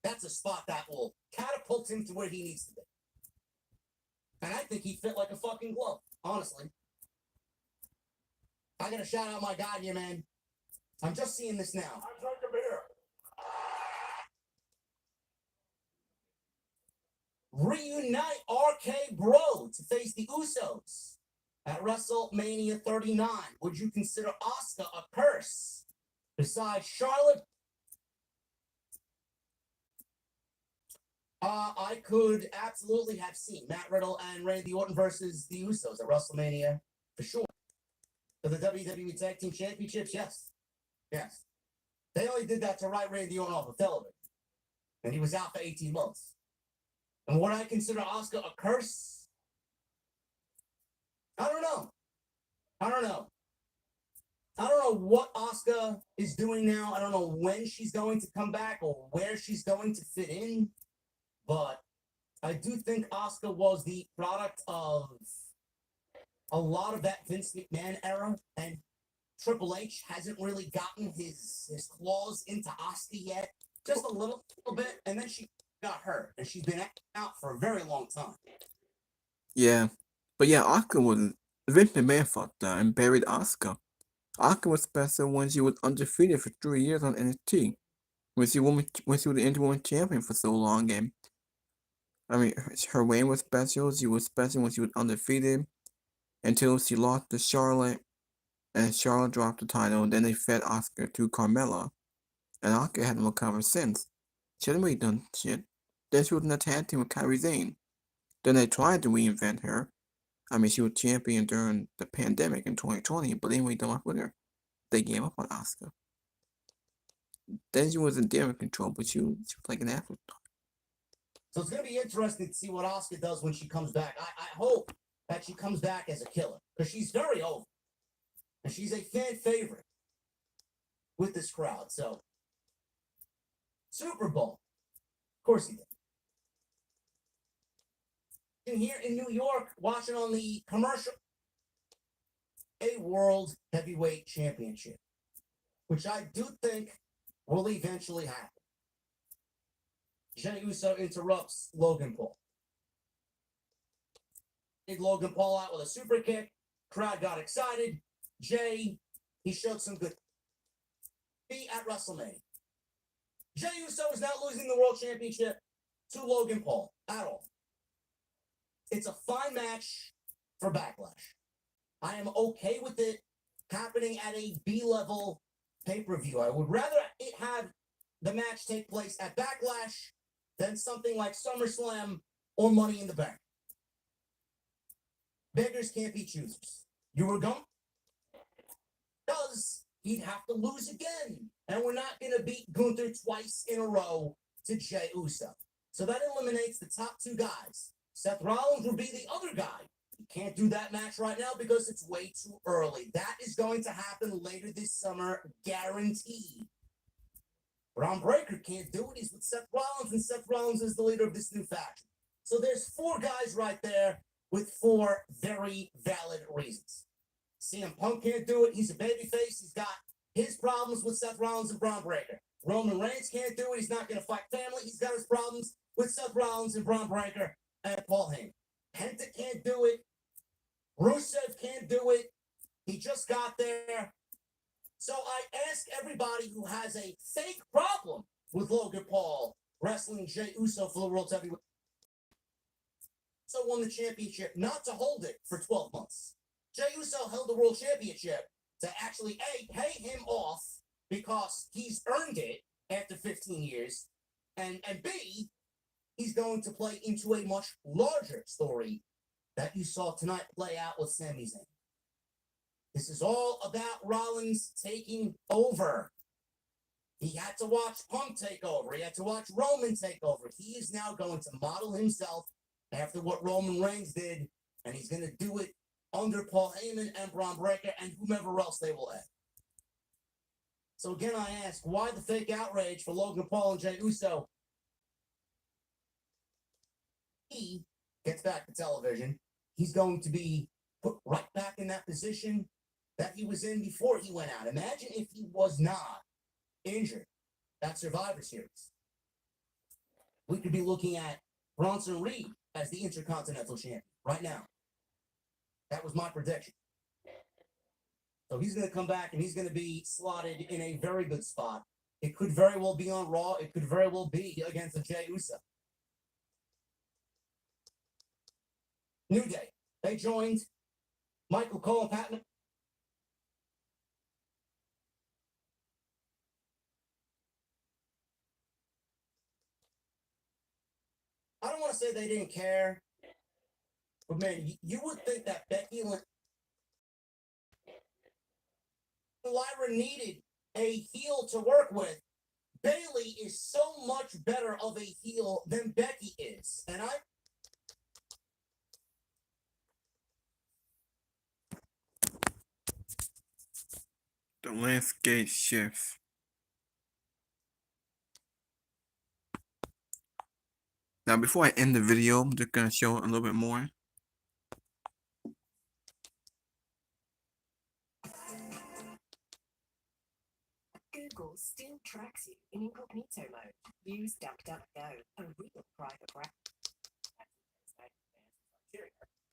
that's a spot that will catapult him to where he needs to be. And I think he fit like a fucking glove, honestly. I gotta shout out my guy here, man. I'm just seeing this now. I'm drunk a beer. Reunite RK Bro to face the Usos at WrestleMania 39. Would you consider Asuka a curse besides Charlotte? I could absolutely have seen Matt Riddle and Randy Orton versus the Usos at WrestleMania for sure. For the WWE Tag Team Championships, yes. Yes. They only did that to write Randy Orton off of television. And he was out for 18 months. And would I consider Asuka a curse? I don't know. I don't know what Asuka is doing now. I don't know when she's going to come back or where she's going to fit in. But I do think Asuka was the product of a lot of that Vince McMahon era, and Triple H hasn't really gotten his claws into Asuka yet. Just a little bit, and then she got hurt, and she's been out for a very long time. Yeah. But yeah, Asuka was Vince McMahon fucked up and buried Asuka. Asuka was special when she was undefeated for 3 years on NXT. When she was the Interwoman champion for so long, and I mean her reign was special. She was special when she was undefeated until she lost to Charlotte, and Charlotte dropped the title. And then they fed Asuka to Carmella, and Asuka hasn't recovered since. She hasn't really done shit. Then she was in a tag team with Kairi Sane. Then they tried to reinvent her. I mean, she was champion during the pandemic in 2020, but they didn't really done much with her. They gave up on Asuka. Then she was in damage control, but she was like an afterthought. So it's going to be interesting to see what Asuka does when she comes back. I hope that she comes back as a killer because she's very over. And she's a fan favorite with this crowd. So, Super Bowl. Of course he did. And here in New York, watching on the commercial, a World Heavyweight Championship, which I do think will eventually happen. Jey Uso interrupts Logan Paul. Did Logan Paul out with a super kick. Crowd got excited. Jey, he showed some good feet at WrestleMania. Jey Uso is not losing the World Championship to Logan Paul at all. It's a fine match for Backlash. I am okay with it happening at a B-level pay-per-view. I would rather it have the match take place at Backlash than something like SummerSlam or Money in the Bank. Beggars can't be choosers. You were going? Because he'd have to lose again. And we're not going to beat Gunther twice in a row to Jey Uso. So that eliminates the top two guys. Seth Rollins will be the other guy. You can't do that match right now because it's way too early. That is going to happen later this summer, guaranteed. Braun Breaker can't do it. He's with Seth Rollins, and Seth Rollins is the leader of this new faction. So there's four guys right there with four very valid reasons. CM Punk can't do it. He's a babyface. He's got his problems with Seth Rollins and Braun Breaker. Roman Reigns can't do it. He's not going to fight family. He's got his problems with Seth Rollins and Braun Breaker and Paul Heyman. Penta can't do it. Rusev can't do it. He just got there. So I ask everybody who has a fake problem with Logan Paul wrestling Jey Uso for the World Heavyweight. So won the championship not to hold it for 12 months. Jey Uso held the World Championship to actually A, pay him off because he's earned it after 15 years, and B, he's going to play into a much larger story that you saw tonight play out with Sami Zayn. This is all about Rollins taking over. He had to watch Punk take over. He had to watch Roman take over. He is now going to model himself after what Roman Reigns did, and he's going to do it under Paul Heyman and Braun Breaker and whomever else they will add. So again, I ask, why the fake outrage for Logan Paul and Jey Uso? He gets back to television. He's going to be put right back in that position that he was in before he went out. Imagine if he was not injured at Survivor Series. We could be looking at Bronson Reed as the Intercontinental Champion right now. That was my prediction. So he's going to come back and he's going to be slotted in a very good spot. It could very well be on Raw. It could very well be against a Jey Uso. New Day. They joined Michael Cole and Pat. I don't want to say they didn't care, but man, you would think that Becky and Lyra needed a heel to work with. Bayley is so much better of a heel than Becky is, and The landscape shifts. Now, before I end the video, I'm just going to show a little bit more. Google still tracks you in incognito mode. Use DuckDuckGo, a real private browser.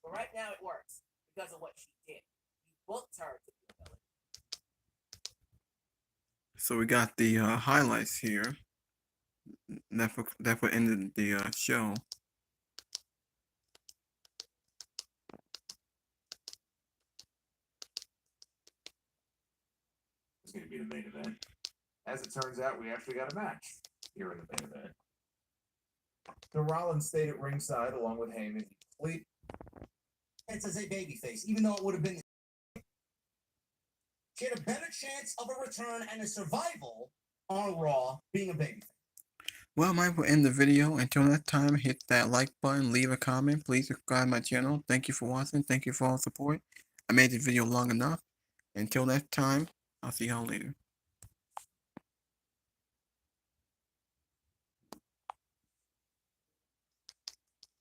But right now it works because of what she did. You booked her to be a villain. So we got the highlights here. That would end the show. It's going to be the main event. As it turns out, we actually got a match here in the main event. So Rollins stayed at ringside along with Heyman. He complete. It's as a babyface, even though it would have been. She had a better chance of a return and a survival on Raw being a babyface. Well, I might end the video. Until that time, hit that like button, leave a comment. Please subscribe to my channel. Thank you for watching. Thank you for all the support. I made the video long enough. Until that time, I'll see y'all later.